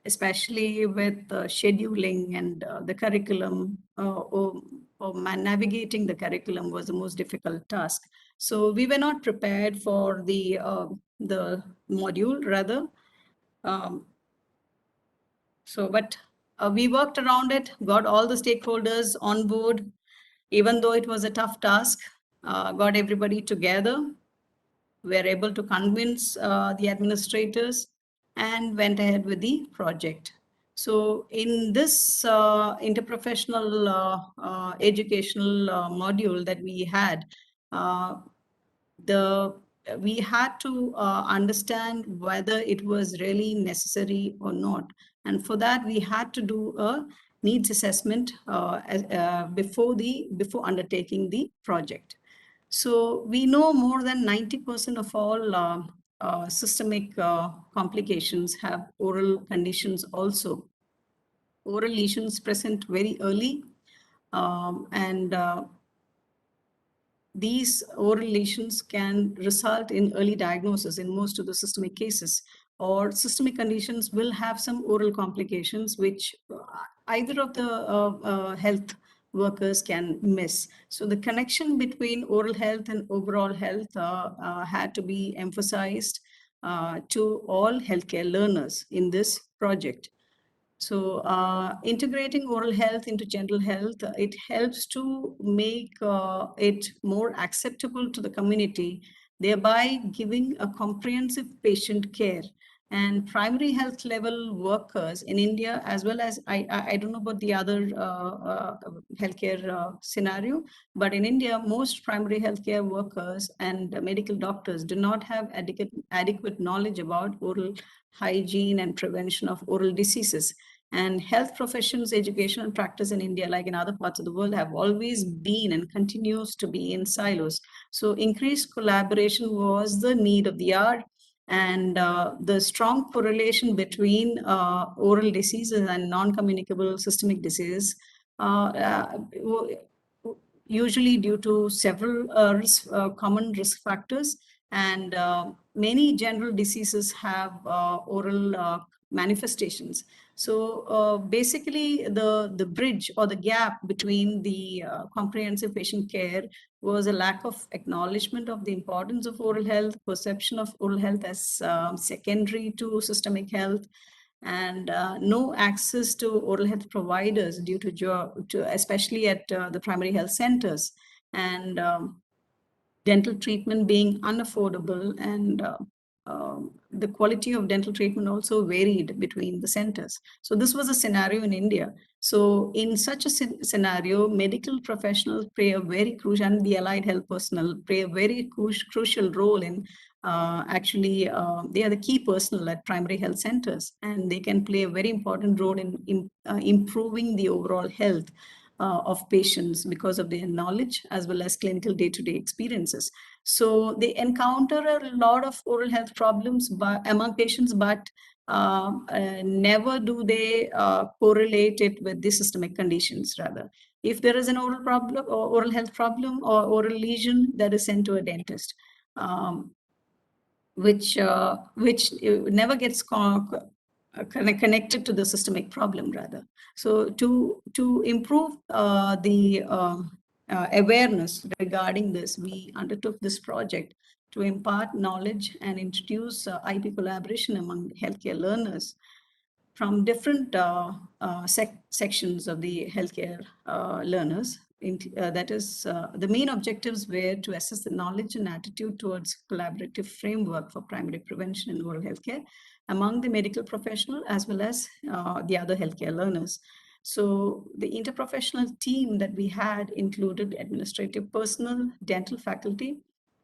especially with scheduling and the curriculum, or navigating the curriculum was the most difficult task. So we were not prepared for the module rather. But we worked around it, got all the stakeholders on board, even though it was a tough task, got everybody together, were able to convince the administrators and went ahead with the project. So in this interprofessional educational module that we had, we had to understand whether it was really necessary or not. And for that, we had to do a needs assessment before undertaking the project. So we know more than 90% of all systemic complications have oral conditions also. Oral lesions present very early, and these oral lesions can result in early diagnosis in most of the systemic cases, or systemic conditions will have some oral complications which either of the health workers can miss. So the connection between oral health and overall health had to be emphasized to all healthcare learners in this project. So integrating oral health into general health, it helps to make it more acceptable to the community, thereby giving a comprehensive patient care. And primary health level workers in India, as well as, I don't know about the other healthcare scenario, but in India, most primary healthcare workers and medical doctors do not have adequate knowledge about oral hygiene and prevention of oral diseases. And health professions, education and practice in India, like in other parts of the world, have always been and continues to be in silos. So increased collaboration was the need of the hour. And the strong correlation between oral diseases and non-communicable systemic disease, usually due to several common risk factors, and many general diseases have oral manifestations. So basically, the bridge or the gap between the comprehensive patient care was a lack of acknowledgement of the importance of oral health, perception of oral health as secondary to systemic health, and no access to oral health providers due to especially at the primary health centers, and dental treatment being unaffordable, and the quality of dental treatment also varied between the centers. So this was a scenario in India. So in such a scenario, medical professionals play a very crucial, and the allied health personnel play a very crucial role in actually, they are the key personnel at primary health centers, and they can play a very important role in improving the overall health of patients because of their knowledge as well as clinical day-to-day experiences. So they encounter a lot of oral health problems among patients, but never do they correlate it with the systemic conditions. Rather, if there is an oral problem or oral health problem or oral lesion, that is sent to a dentist, which never gets connected to the systemic problem, rather. So to improve the awareness regarding this, we undertook this project to impart knowledge and introduce IP collaboration among healthcare learners from different sections of the healthcare learners. That is, the main objectives were to assess the knowledge and attitude towards collaborative framework for primary prevention in oral healthcare among the medical professional as well as the other healthcare learners. So the interprofessional team that we had included administrative personnel, dental faculty,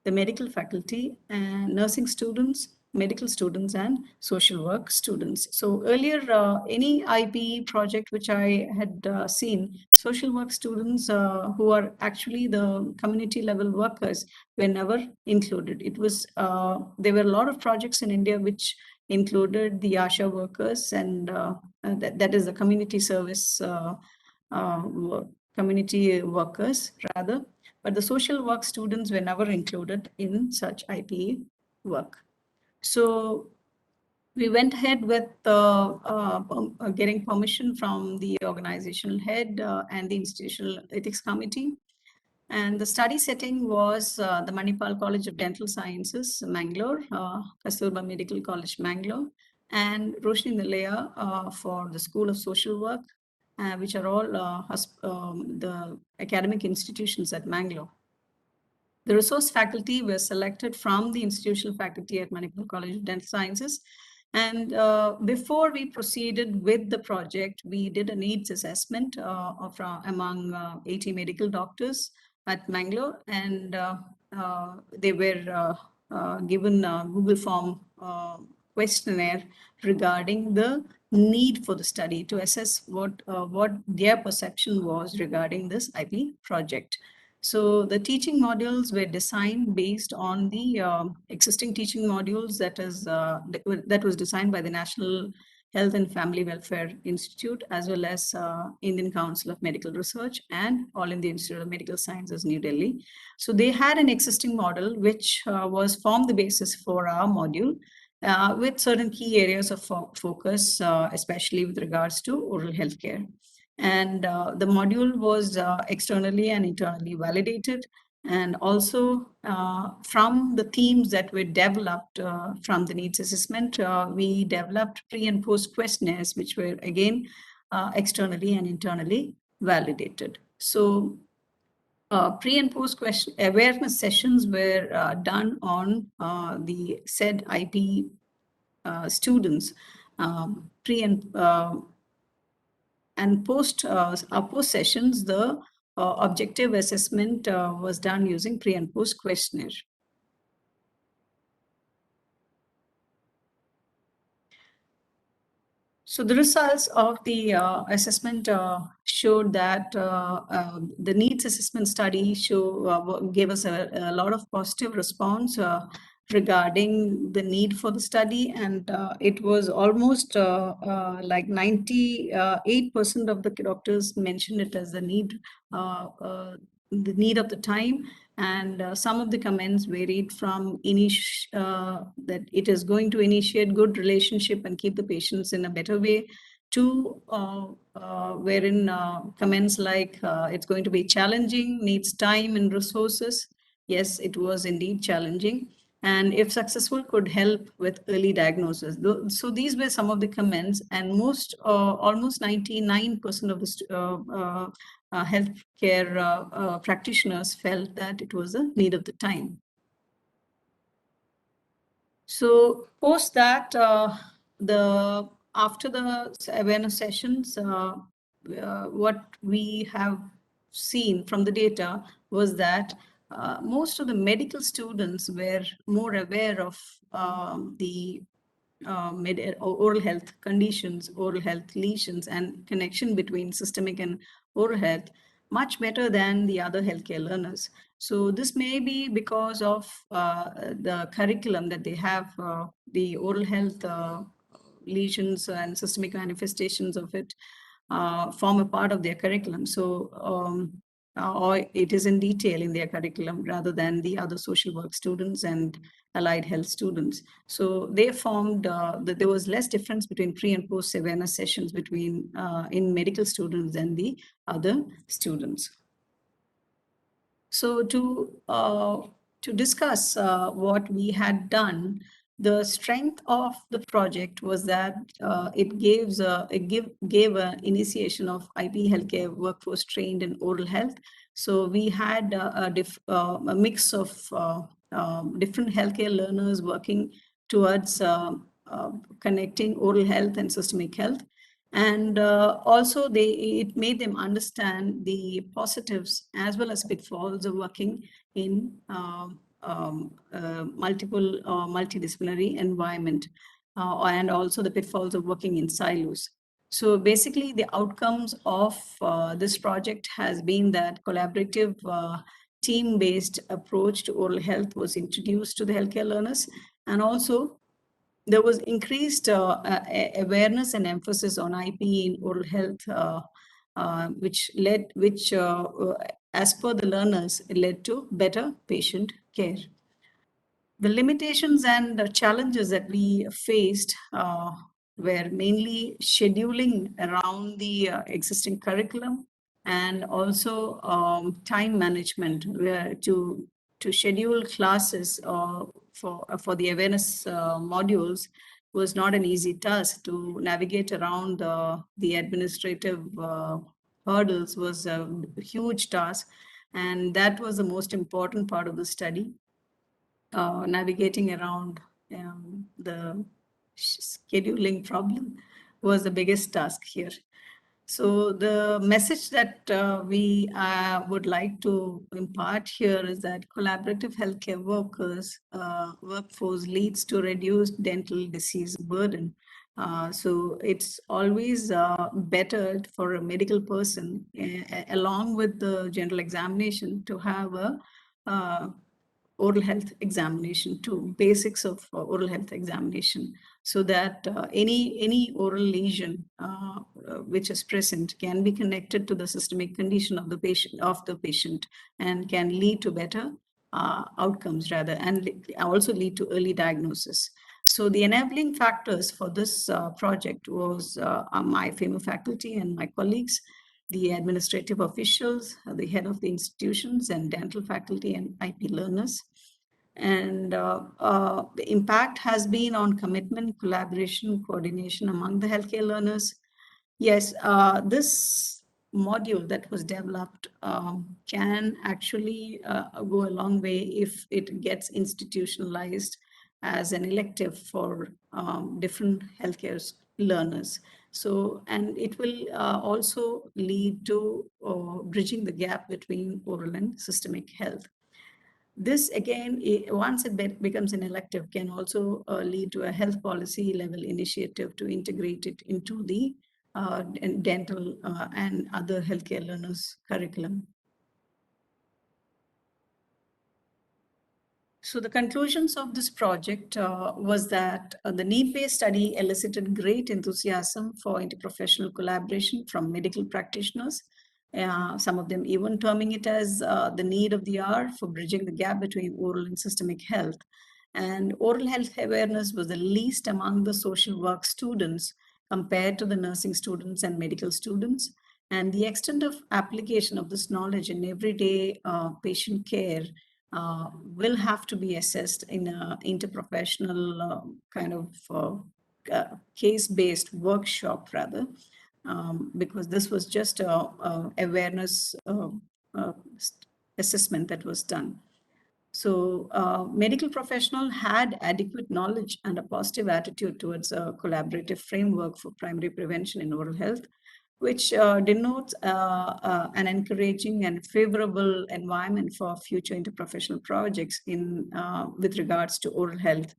the medical faculty, and nursing students, medical students, and social work students. So earlier, any IP project which I had seen, social work students who are actually the community level workers were never included. It was, there were a lot of projects in India which included the ASHA workers, and that is the community service community workers rather, but the social work students were never included in such IP work. So We went ahead with getting permission from the organizational head and the institutional ethics committee. And the study setting was the Manipal College of Dental Sciences, Mangalore, Kasturba Medical College, Mangalore, and Roshni Nilaya for the School of Social Work, which are all the academic institutions at Mangalore. The resource faculty were selected from the institutional faculty at Manipal College of Dental Sciences. And before we proceeded with the project, we did a needs assessment among 80 medical doctors at Mangalore, and they were given a Google form questionnaire regarding the need for the study to assess what their perception was regarding this IP project. So the teaching modules were designed based on the existing teaching modules that was designed by the National Health and Family Welfare Institute, as well as Indian Council of Medical Research and All India Institute of Medical Sciences, New Delhi. So they had an existing model which was formed the basis for our module with certain key areas of focus, especially with regards to oral healthcare. And the module was externally and internally validated. And also from the themes that were developed from the needs assessment, we developed pre and post questionnaires, which were again externally and internally validated. So pre and post question awareness sessions were done on the said IP students. Pre and post sessions, the objective assessment was done using pre and post questionnaire. So the results of the assessment showed that the needs assessment study gave us a lot of positive response regarding the need for the study, and it was almost like 98% of the doctors mentioned it as the need of the time. And some of the comments varied from that it is going to initiate good relationship and keep the patients in a better way, to wherein comments like it's going to be challenging, needs time and resources. Yes, it was indeed challenging, and if successful, could help with early diagnosis. So these were some of the comments, and almost 99% of the healthcare practitioners felt that it was a need of the time. So post that, after the awareness sessions, what we have seen from the data was that most of the medical students were more aware of the oral health conditions, oral health lesions, and connection between systemic and oral health much better than the other healthcare learners. So this may be because of the curriculum that they have, the oral health lesions and systemic manifestations of it form a part of their curriculum. So or it is in detail in their curriculum rather than the other social work students and allied health students. So they formed that there was less difference between pre and post awareness sessions between in medical students than the other students. So to discuss what we had done, the strength of the project was that it gave an initiation of IP healthcare workforce trained in oral health. So we had a mix of different healthcare learners working towards connecting oral health and systemic health. And also it made them understand the positives as well as pitfalls of working in multidisciplinary environment, and also the pitfalls of working in silos. So basically the outcomes of this project has been that collaborative team-based approach to oral health was introduced to the healthcare learners, and also there was increased awareness and emphasis on IP in oral health, which as per the learners, it led to better patient care. The limitations and the challenges that we faced were mainly scheduling around the existing curriculum, and also time management, where to schedule classes for the awareness modules was not an easy task. To navigate around the administrative hurdles was a huge task, and that was the most important part of the study. Navigating around the scheduling problem was the biggest task here. So the message that we would like to impart here is that collaborative healthcare workforce leads to reduced dental disease burden. So it's always better for a medical person, along with the general examination, to have a oral health examination too, basics of oral health examination, so that any oral lesion which is present can be connected to the systemic condition of the patient and can lead to better outcomes rather, and also lead to early diagnosis. So the enabling factors for this project was my fellow faculty and my colleagues, the administrative officials, the head of the institutions, and dental faculty and IP learners. And the impact has been on commitment, collaboration, coordination among the healthcare learners. Yes, this module that was developed can actually go a long way if it gets institutionalized as an elective for different healthcare learners. So, and it will also lead to bridging the gap between oral and systemic health. This again, once it becomes an elective, can also lead to a health policy level initiative to integrate it into the dental and other healthcare learners curriculum. So the conclusions of this project was that the need-based study elicited great enthusiasm for interprofessional collaboration from medical practitioners, some of them even terming it as the need of the hour for bridging the gap between oral and systemic health. And oral health awareness was the least among the social work students compared to the nursing students and medical students. And the extent of application of this knowledge in everyday patient care will have to be assessed in an interprofessional kind of case-based workshop rather, because this was just a awareness assessment that was done. So medical professional had adequate knowledge and a positive attitude towards a collaborative framework for primary prevention in oral health, which denotes an encouraging and favorable environment for future interprofessional projects in with regards to oral health.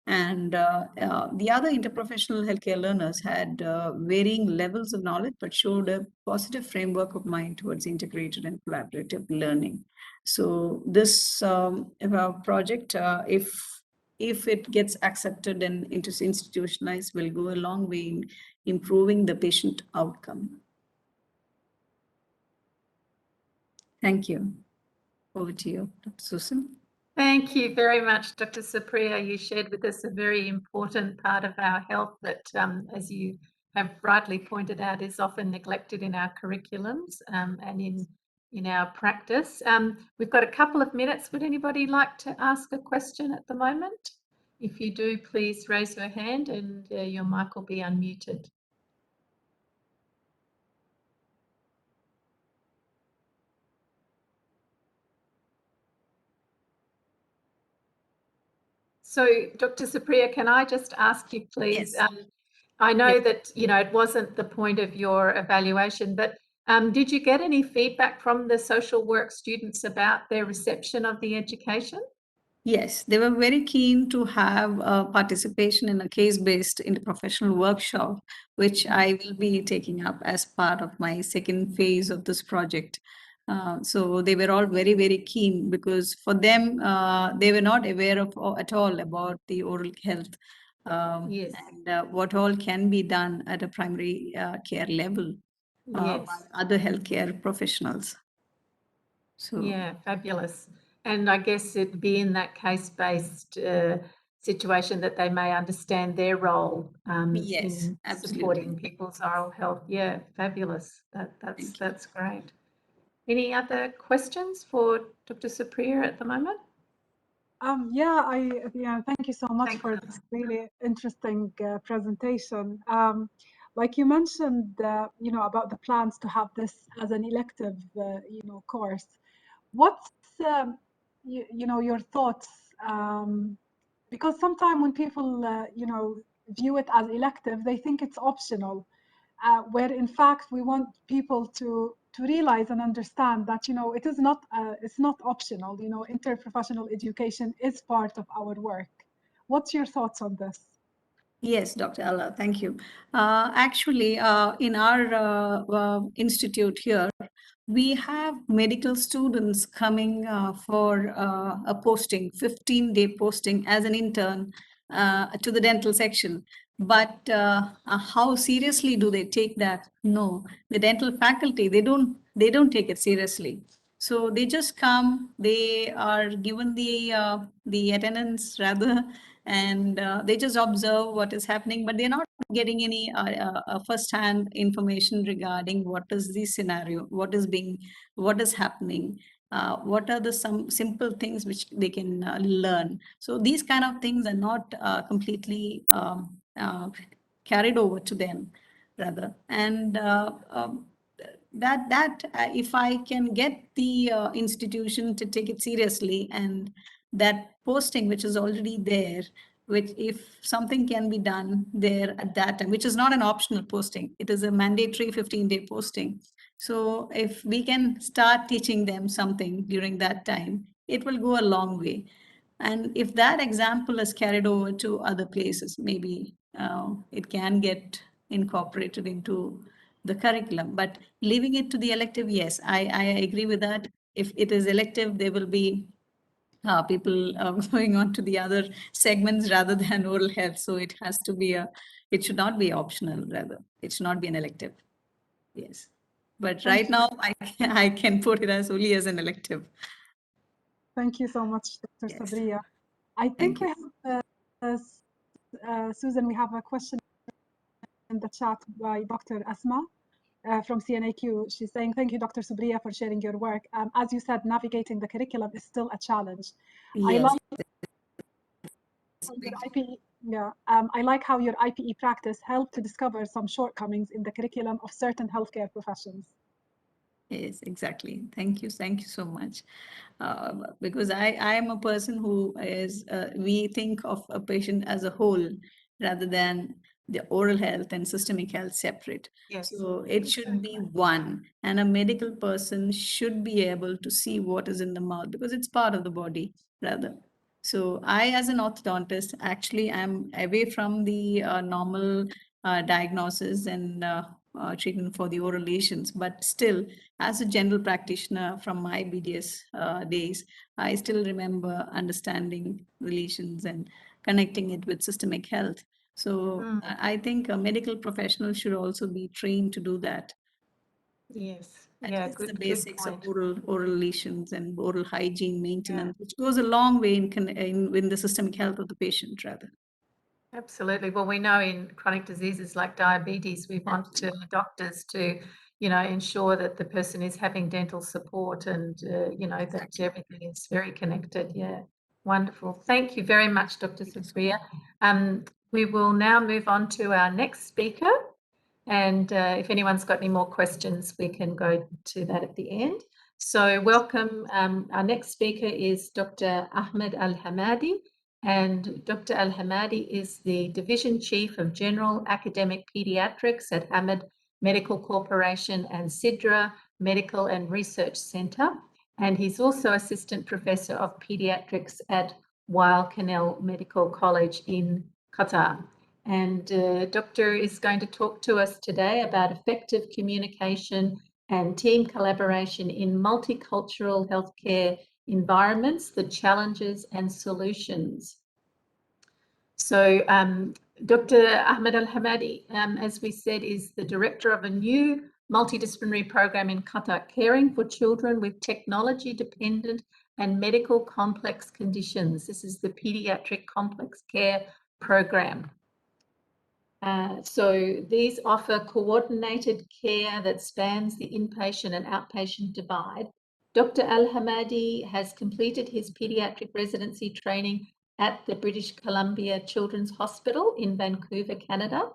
And the other interprofessional healthcare learners had varying levels of knowledge, but showed a positive framework of mind towards integrated and collaborative learning. So this project, if it gets accepted and institutionalized, will go a long way in improving the patient outcome. Thank you. Over to you, Dr. Susan. Thank you very much, Dr. Supriya. You shared with us a very important part of our health that, as you have rightly pointed out, is often neglected in our curriculums and in our practice. We've got a couple of minutes. Would anybody like to ask a question at the moment? If you do, please raise your hand and your mic will be unmuted. So, Dr. Supriya, can I just ask you, please? Yes. I know that, you know, it wasn't the point of your evaluation, but did you get any feedback from the social work students about their reception of the education? Yes, they were very keen to have participation in a case-based interprofessional workshop, which I will be taking up as part of my second phase of this project. So they were all very, very keen, because for them, they were not aware of at all about the oral health Yes. and what all can be done at a primary care level Yes. by other healthcare professionals. So yeah, fabulous. And I guess it'd be in that case-based situation that they may understand their role Yes, in absolutely. supporting people's oral health. Yeah, fabulous. That's great. Any other questions for Dr. Supriya at the moment? Yeah, thank you so much Thanks, for Anna. this really interesting presentation. Like you mentioned, about the plans to have this as an elective, course. What's, your thoughts? Because sometimes when people, view it as elective, they think it's optional, where in fact we want people to realize and understand that it is not it's not optional. Interprofessional education is part of our work. What's your thoughts on this? Yes, Dr. Allah, thank you. Actually, in our institute here, we have medical students coming for a posting, 15-day posting as an intern to the dental section. But how seriously do they take that? No, the dental faculty, they don't take it seriously. So they just come, they are given the attendance rather, and they just observe what is happening, but they're not getting any first-hand information regarding what is the scenario, what is happening, what are the some simple things which they can learn. So these kind of things are not completely carried over to them rather. And that if I can get the institution to take it seriously, and that posting which is already there, which if something can be done there at that time, which is not an optional posting, it is a mandatory 15-day posting. So if we can start teaching them something during that time, it will go a long way. And if that example is carried over to other places, maybe it can get incorporated into the curriculum. But leaving it to the elective, yes, I agree with that. If it is elective, there will be people going on to the other segments rather than oral health. So it has to be it should not be optional, rather. It should not be an elective. Yes. But Thank right you. now, I can put it as only as an elective. Thank you so much, Dr. Yes. Sabriya. I think Thank you. we have Susan, we have a question in the chat by Dr. Asma from CNAQ. She's saying, thank you, Dr. Subriya, for sharing your work. As you said, navigating the curriculum is still a challenge. I Yes. like your IPE, I like how your IPE practice helped to discover some shortcomings in the curriculum of certain healthcare professions. Yes, exactly. Thank you. Thank you so much. Because I am a person who is, we think of a patient as a whole rather than the oral health and systemic health separate. Yes. So it should be one, and a medical person should be able to see what is in the mouth because it's part of the body rather. So I, as an orthodontist, actually am away from the normal diagnosis and treatment for the oral lesions, but still, as a general practitioner from my BDS days, I still remember understanding relations and connecting it with systemic health. So I think a medical professional should also be trained to do that. Yes. At Yeah, least the good basics of point. oral lesions and oral hygiene maintenance, which goes a long way in the systemic health of the patient, rather. Absolutely. Well, we know in chronic diseases like diabetes, we want doctors to, ensure that the person is having dental support and, that everything is very connected. Yeah, wonderful. Thank you very much, Dr. Supriya. We will now move on to our next speaker. And if anyone's got any more questions, we can go to that at the end. So welcome. Our next speaker is Dr. Ahmed Al-Hamadi. And Dr. Al-Hamadi is the Division Chief of General Academic Pediatrics at Hamad Medical Corporation and Sidra Medical and Research Centre. And he's also Assistant Professor of Pediatrics at Weill Cornell Medical College in Qatar. And Doctor is going to talk to us today about effective communication and team collaboration in multicultural healthcare environments, the challenges and solutions. So Dr. Ahmed Al-Hamadi, as we said, is the director of a new multidisciplinary program in Qatar, caring for children with technology-dependent and medical complex conditions. This is the Pediatric Complex Care Program. So these offer coordinated care that spans the inpatient and outpatient divide. Dr. Al-Hamadi has completed his pediatric residency training at the British Columbia Children's Hospital in Vancouver, Canada.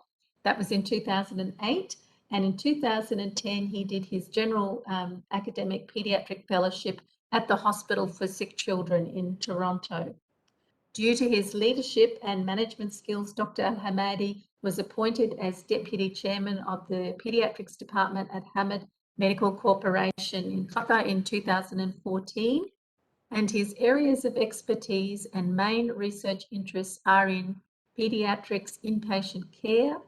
That was in 2008. And in 2010, he did his general academic pediatric fellowship at the Hospital for Sick Children in Toronto. Due to his leadership and management skills, Dr. Al-Hamadi was appointed as Deputy Chairman of the Pediatrics Department at Hamad Medical Corporation in Qatar in 2014. And his areas of expertise and main research interests are in pediatrics inpatient care,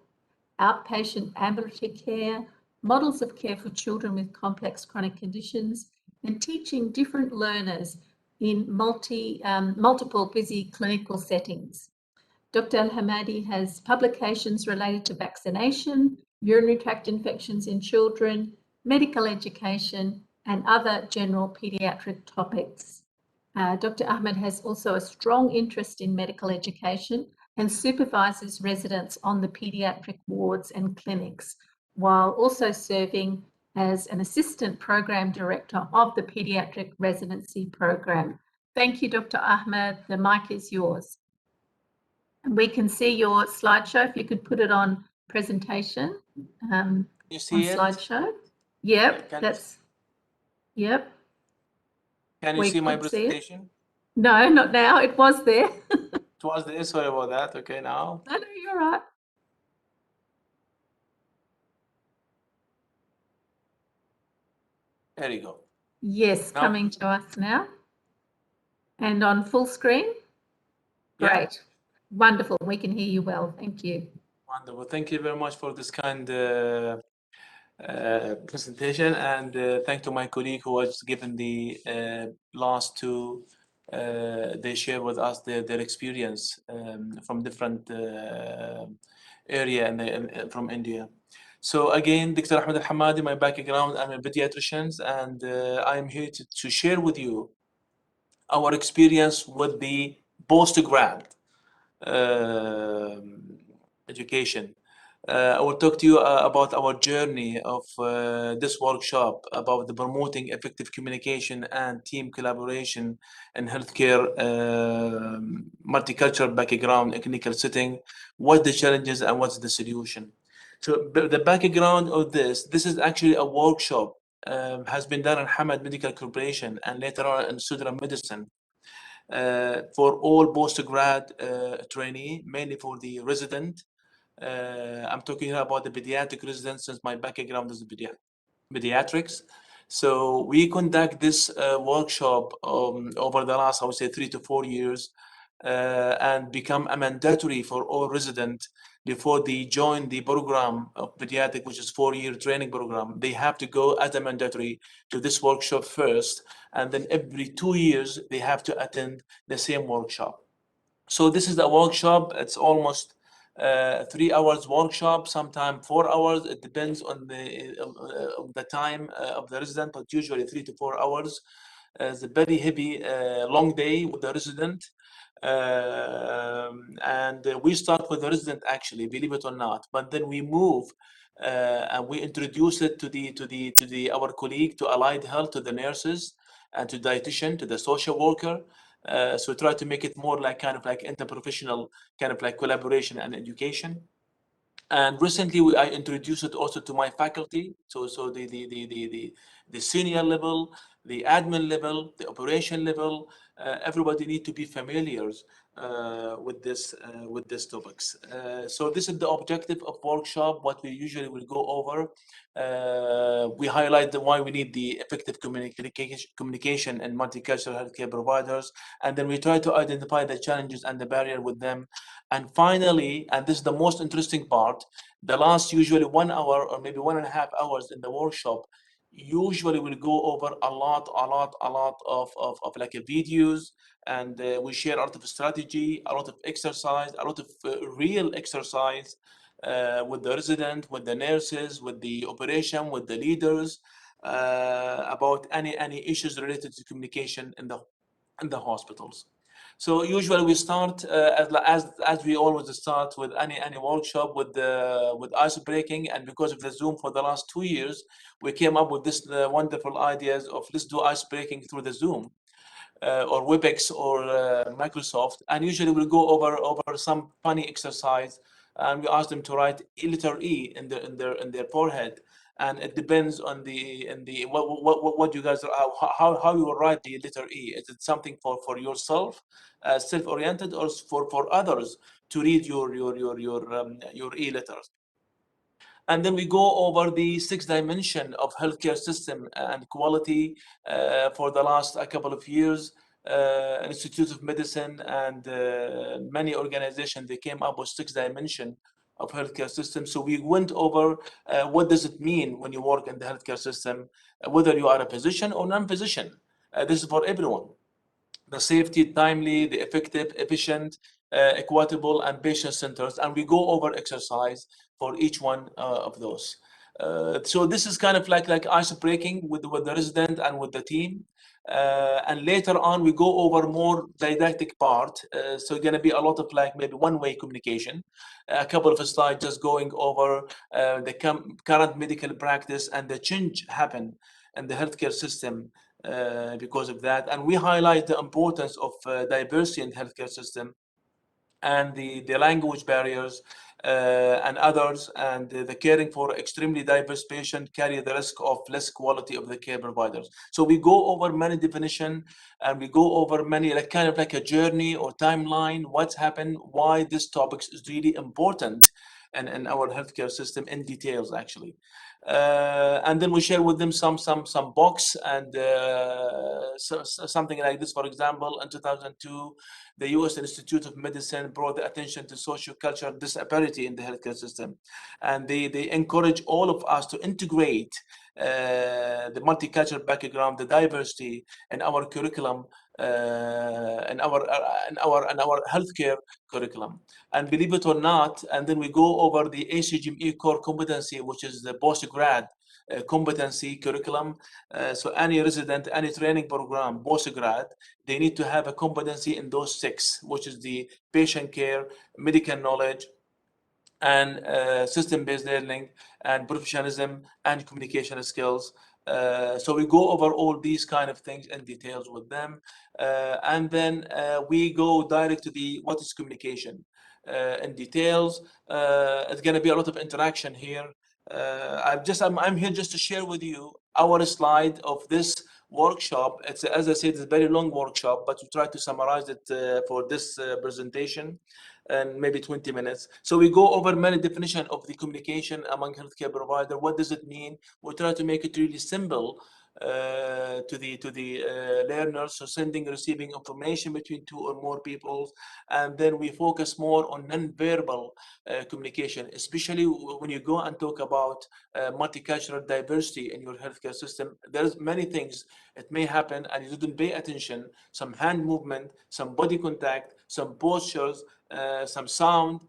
outpatient ambulatory care, models of care for children with complex chronic conditions, and teaching different learners in multiple busy clinical settings. Dr. Al-Hamadi has publications related to vaccination, urinary tract infections in children, medical education, and other general pediatric topics. Dr. Ahmed has also a strong interest in medical education and supervises residents on the pediatric wards and clinics, while also serving as an assistant program director of the pediatric residency program. Thank you, Dr. Ahmed. The mic is yours. And we can see your slideshow. If you could put it on presentation. You see on it? slideshow. Yep, Can that's, yep. you We see my could see it. presentation? No, not now. It was there. It was there. Sorry about that. Okay, now. No, you're right. There you go. Yes, Now- coming to us now. And on full screen? Yeah. Great. Wonderful. We can hear you well. Thank you. Wonderful. Thank you very much for this kind presentation, and thank to my colleague who was given the last two. They share with us their experience from different area and from India. So again, Dr. Ahmed Al-Hamadi, my background, I'm a pediatrician, and I'm here to share with you our experience with the postgrad education. I will talk to you about our journey of this workshop, about the promoting effective communication and team collaboration in healthcare multicultural background and clinical setting, what the challenges and what's the solution. So the background of this is actually a workshop has been done in Hamad Medical Corporation and later on in Sudra Medicine for all postgrad trainee, mainly for the resident. I'm talking here about the pediatric residents since my background is pediatrics. So we conduct this workshop over the last, I would say, 3 to 4 years and become a mandatory for all residents before they join the program of pediatric, which is 4-year training program. They have to go as a mandatory to this workshop first, and then every 2 years they have to attend the same workshop. So this is the workshop. It's almost 3 hours workshop, sometimes 4 hours. It depends on the time of the resident, but usually 3 to 4 hours. It's a very heavy, long day with the resident. And we start with the resident, actually, believe it or not, but then we move and we introduce it to our colleague, to allied health, to the nurses, and to dietitian, to the social worker. So try to make it more like kind of like interprofessional kind of like collaboration and education. And recently I introduced it also to my faculty. So the senior level, the admin level, the operation level, everybody need to be familiar with this topics. So this is the objective of workshop. What we usually will go over. We highlight why we need the effective communication and multicultural healthcare providers, and then we try to identify the challenges and the barrier with them. And finally, and this is the most interesting part, the last usually 1 hour or maybe 1.5 hours in the workshop, usually we'll go over a lot of like videos, and we share a lot of strategy, a lot of exercise, a lot of real exercise with the resident, with the nurses, with the operation, with the leaders, about any issues related to communication in the hospitals. So usually we start as we always start with any workshop with ice breaking, and because of the Zoom for the last 2 years, we came up with this wonderful ideas of let's do ice breaking through the Zoom. Or WebEx or Microsoft, and usually we'll go over some funny exercise, and we ask them to write letter E in their forehead, and it depends on the what you guys how you will write the letter E. Is it something for yourself, self-oriented, or for others to read your E letters? And then we go over the 6 dimension of healthcare system and quality for the last couple of years. Institute of Medicine and many organizations, they came up with 6 dimension of healthcare system. So we went over what does it mean when you work in the healthcare system, whether you are a physician or non-physician. This is for everyone. The safety, timely, the effective, efficient, equitable, and patient-centered. And we go over exercise for each one of those. So this is kind of like ice breaking with the resident and with the team. And later on, we go over more didactic part. So it's going to be a lot of like maybe one-way communication. A couple of slides just going over the current medical practice and the change happen in the healthcare system because of that. And we highlight the importance of diversity in the healthcare system and the language barriers and others, and the caring for extremely diverse patients carry the risk of less quality of the care providers. So we go over many definition, and we go over many kind of like a journey or timeline, what's happened, why this topic is really important in our healthcare system in details actually. And then we share with them some box and something like this. For example, in 2002, the U.S. Institute of Medicine brought the attention to socio-cultural disparity in the healthcare system, and they encourage all of us to integrate the multicultural background, the diversity in our curriculum, in our healthcare curriculum. And believe it or not, and then we go over the ACGME core competency, which is the postgrad competency curriculum. So any resident, any training program, postgrad, they need to have a competency in those 6, which is the patient care, medical knowledge, and system-based learning, and professionalism, and communication skills. So we go over all these kind of things in details with them. And then we go direct to the what is communication in details. It's going to be a lot of interaction here. I'm here just to share with you our slide of this workshop. It's, as I said, it's a very long workshop, but we try to summarize it for this presentation and maybe 20 minutes. So we go over many definition of the communication among healthcare provider. What does it mean? We try to make it really simple to the learners, so sending, receiving information between 2 or more people, and then we focus more on non-verbal communication, especially when you go and talk about multicultural diversity in your healthcare system. There's many things it may happen and you didn't pay attention, some hand movement, some body contact, some postures, some sound,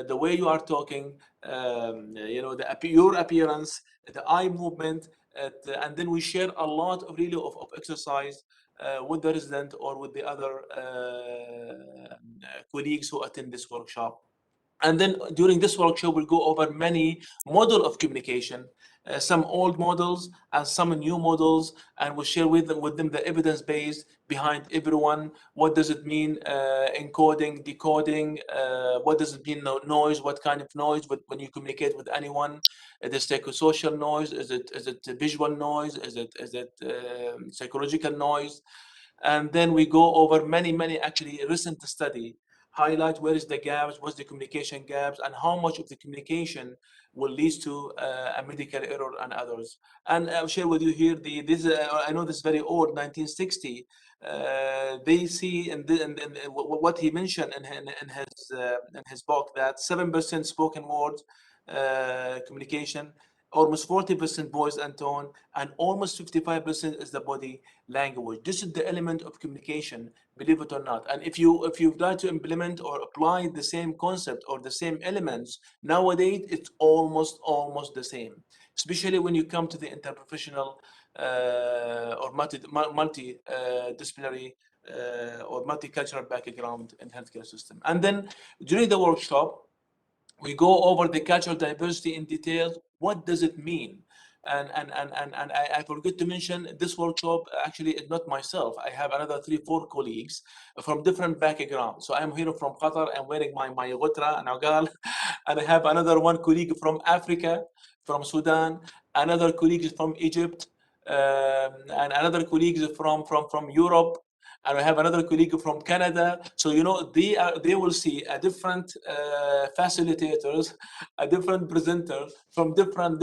the way you are talking, your appearance, the eye movement, and then we share a lot of really of exercise with the resident or with the other colleagues who attend this workshop. And then during this workshop, we'll go over many models of communication, some old models and some new models, and we'll share with them the evidence base behind everyone. What does it mean encoding, decoding? What does it mean noise? What kind of noise when you communicate with anyone? Is it psychosocial noise? Is it visual noise? Is it psychological noise? And then we go over many actually recent study, highlight where is the gaps, what's the communication gaps, and how much of the communication will lead to a medical error and others. And I'll share with you here I know this is very old, 1960. They see in what he mentioned in his book that 7% spoken word communication, almost 40% voice and tone, and almost 55% is the body language. This is the element of communication, believe it or not. And if you try to implement or apply the same concept or the same elements, nowadays it's almost the same, especially when you come to the interprofessional or multidisciplinary or multicultural background in healthcare system. And then during the workshop, we go over the cultural diversity in detail. What does it mean? And I forgot to mention, this workshop actually is not myself. I have another 3-4 colleagues from different backgrounds. So I'm here from Qatar. I'm wearing my ghutra and agal, and I have another one colleague from Africa, from Sudan, another colleague is from Egypt, and another colleague is from Europe, and I have another colleague from Canada. So they will see a different facilitators, a different presenter from different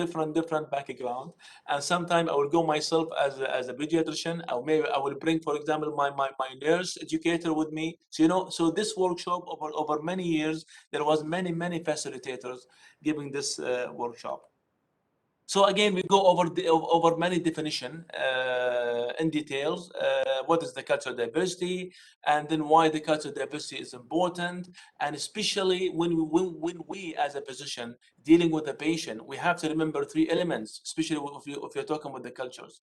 background. And sometimes I will go myself as a pediatrician, or maybe I will bring, for example, my nurse educator with me. So so this workshop over many years, there was many facilitators giving this workshop. So again, we go over many definition in details. What is the cultural diversity, and then why the cultural diversity is important, and especially when we as a physician dealing with a patient, we have to remember 3 elements, especially if you're talking about the cultures.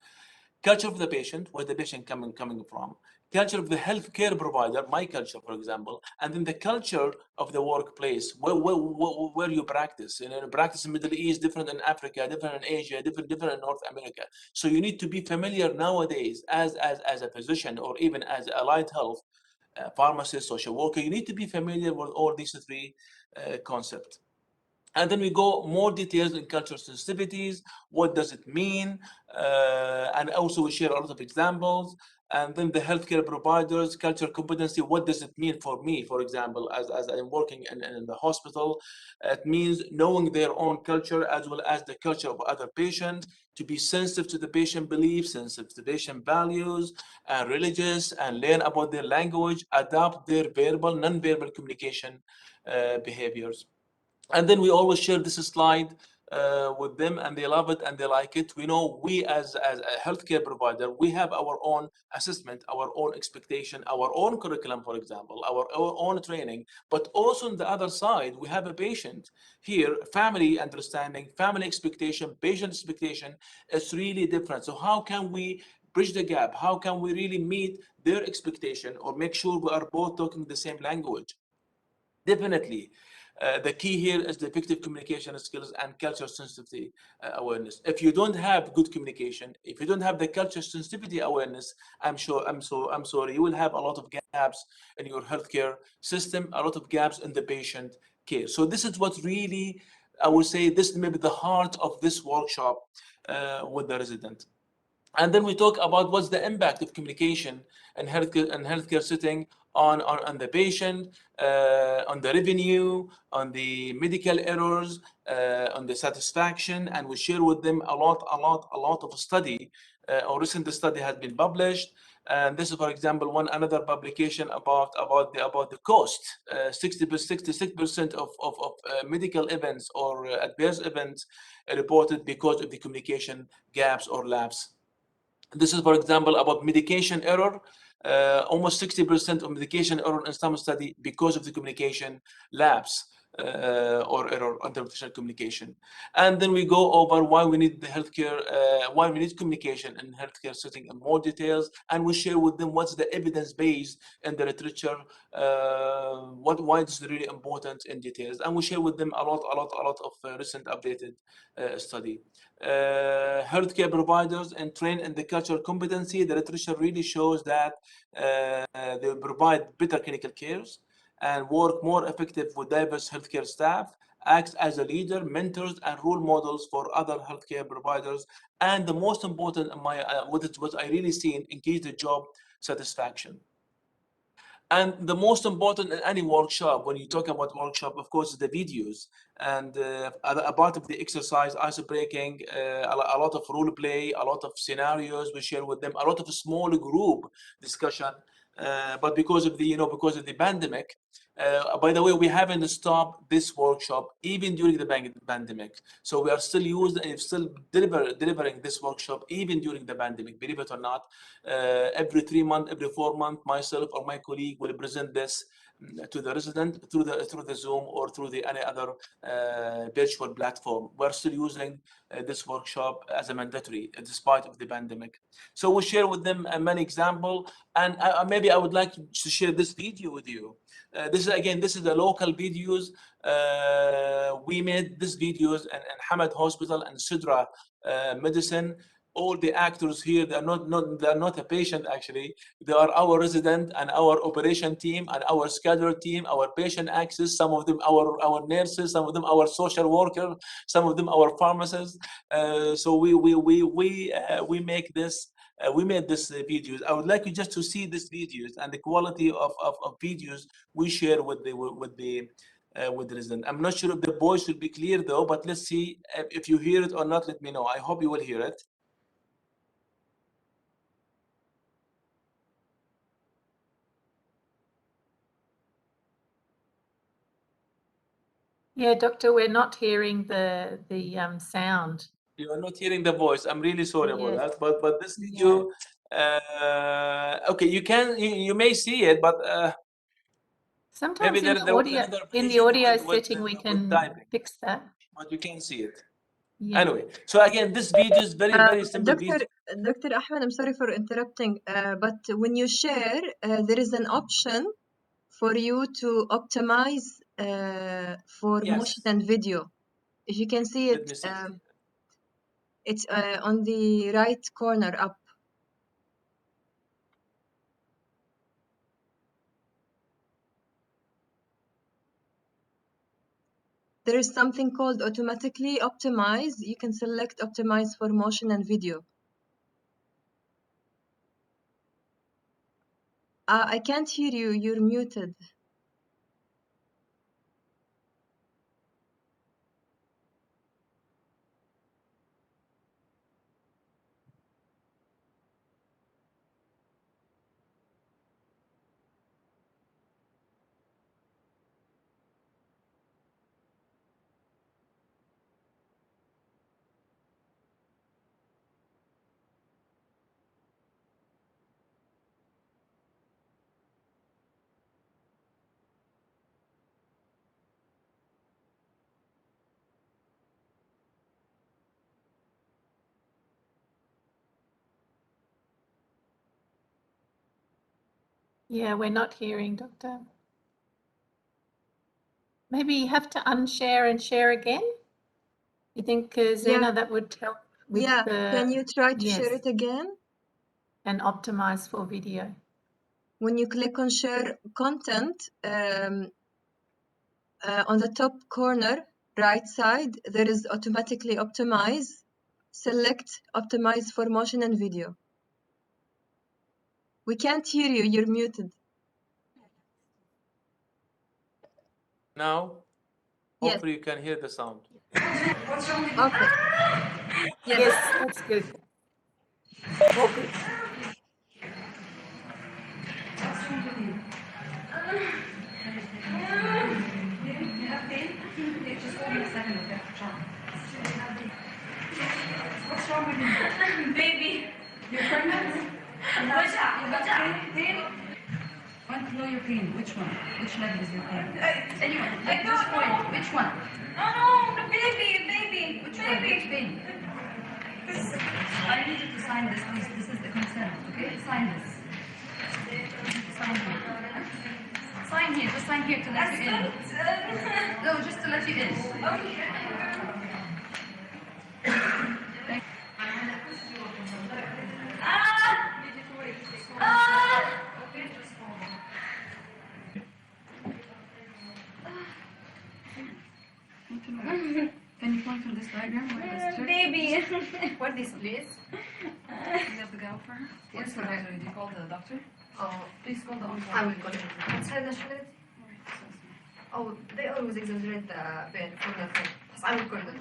Culture of the patient, where the patient coming from, culture of the healthcare provider, my culture, for example, and then the culture of the workplace, where you practice. Practice in Middle East, different in Africa, different in Asia, different in North America. So you need to be familiar nowadays as a physician, or even as allied health, pharmacist, social worker. You need to be familiar with all these 3 concepts. And then we go more details in cultural sensitivities. What does it mean? And also we share a lot of examples. And then the healthcare providers, cultural competency. What does it mean for me, for example, as I'm working in the hospital? It means knowing their own culture as well as the culture of other patients, to be sensitive to the patient beliefs, sensitive to patient values, and religious, and learn about their language, adapt their verbal, non-verbal communication behaviors. And then we always share this slide with them, and they love it and they like it. We know we as a healthcare provider, we have our own assessment, our own expectation, our own curriculum, for example, our own training. But also on the other side, we have a patient here, family understanding, family expectation, patient expectation. It's really different. So how can we bridge the gap? How can we really meet their expectation, or make sure we are both talking the same language? Definitely. The key here is the effective communication skills and culture sensitivity awareness. If you don't have good communication, if you don't have the culture sensitivity awareness, I'm sorry, you will have a lot of gaps in your healthcare system, a lot of gaps in the patient care. So this is what really, I would say, this may be the heart of this workshop with the resident. And then we talk about what's the impact of communication in healthcare setting on the patient, on the revenue, on the medical errors, on the satisfaction, and we share with them a lot of study, or recent study has been published. And this is, for example, another publication about the cost. 66% of medical events or adverse events reported because of the communication gaps or lapse. This is, for example, about medication error. Almost 60% of medication error in some study because of the communication lapse or error, interprofessional communication. And then we go over why we need the healthcare, why we need communication in healthcare setting in more details, and we share with them what's the evidence base in the literature, why it's really important in details, and we share with them a lot of recent updated study. Healthcare providers and train in the cultural competency. The literature really shows that they provide better clinical cares and work more effective with diverse healthcare staff, acts as a leader, mentors, and role models for other healthcare providers. And the most important, what I really see, increase the job satisfaction. And the most important in any workshop, when you talk about workshop, of course, is the videos. And a part of the exercise, ice breaking, a lot of role play, a lot of scenarios we share with them, a lot of small group discussion. But because of the pandemic, by the way, we haven't stopped this workshop even during the pandemic. So we are still delivering this workshop even during the pandemic, believe it or not. Every 3 months, every 4 months, myself or my colleague will present this to the resident through the Zoom or through the any other virtual platform. We're still using this workshop as a mandatory despite of the pandemic. So we share with them many examples, and maybe I would like to share this video with you. This is the local videos. We made these videos in Hamad Hospital and Sidra Medicine. All the actors here, they're not a patient actually. They are our resident and our operation team and our scheduler team, our patient access, some of them our nurses, some of them our social worker, some of them our pharmacists. So we make this. We made this videos. I would like you just to see these videos and the quality of videos we share with the resident. I'm not sure if the voice will be clear though, but let's see if you hear it or not. Let me know. I hope you will hear it. Yeah, Doctor, we're not hearing the sound. You are not hearing the voice. I'm really sorry about Yes. that. But this video, okay, you may see it, but Sometimes maybe in there the was audio, another in the patient audio with setting, we can typing, fix that. but you can't see it. Yeah. Anyway, so again, this video is very simple. Dr. Ahmed, I'm sorry for interrupting, but when you share, there is an option for you to optimize for Yes. motion and video. If you can see Let it, me see. it's on the right corner up. There is something called automatically optimize. You can select optimize for motion and video. I can't hear you. You're muted. Yeah, we're not hearing, Doctor. Maybe you have to unshare and share again. You think, Zena, Yeah. that would help with Yeah. the... Can you try to Yes. share it again? And optimize for video. When you click on share content, on the top corner, right side, there is automatically optimize. Select optimize for motion and video. We can't hear you. You're muted. Now, Yes. hopefully you can hear the sound. Okay. Yes, that's good. All good. What's wrong with you? Baby. You're pregnant? Want to know your pain? Which one? Which leg is your pain? Anyway, at this point, which one? Oh no, the baby. Which one? Which pain? I need you to sign this, please. This is the consent, okay? Sign this. Sign here. Sign here. Just sign here to let you in. No, just to let you in. Can you point to this diagram? Baby. What is this, please? You have the gown for her? Yes, correct. Did you call the doctor? Oh, please call the uncle. I will call him. What's her nationality? Oh, they always exaggerate the pain for nothing. I will call them.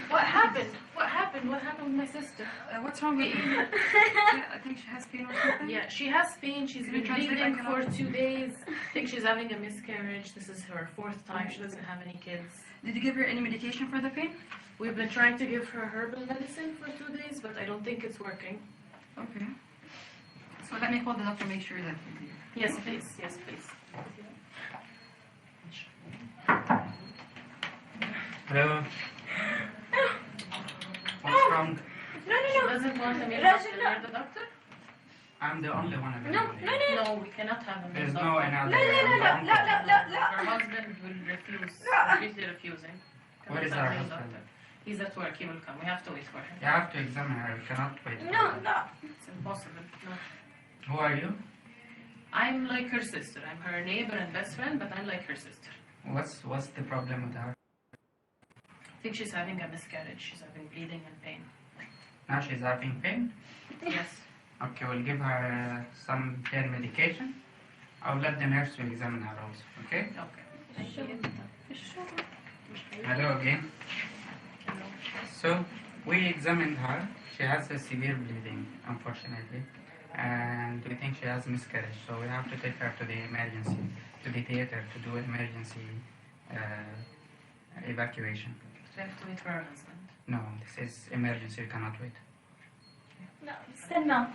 What happened? What happened? What happened with my sister? What's wrong with her? I think she has pain or something. Yeah, she has pain. She's been bleeding for 2 days. I think she's having a miscarriage. This is her 4th time. She doesn't have any kids. Did you give her any medication for the pain? We've been trying to give her herbal medicine for 2 days, but I don't think it's working. Okay. So let me call the doctor, make sure that Yes, please. Yes, please. Hello. What's wrong? She doesn't want a male doctor. You're the doctor? I'm the only one available here. No, we cannot have a male There's doctor. no another. Her husband will refuse, completely refusing. Where is Cannot our have male husband? doctor. He's at work. He will come. We have to wait for him. You have to examine her. You cannot wait. It's impossible. No. Who are you? I'm like her sister. I'm her neighbor and best friend, but I'm like her sister. What's the problem with her? I think she's having a miscarriage. She's having bleeding and pain. Now she's having pain. Yes. Okay, we'll give her some pain medication. I'll let the nurse to examine her also. Okay? Okay. Thank you. Hello again. So we examined her. She has a severe bleeding, unfortunately, and we think she has miscarriage. So we have to take her to the emergency, to the theater, to do emergency evacuation. We have to wait for her husband. No, this is emergency. You cannot wait. No, استنى.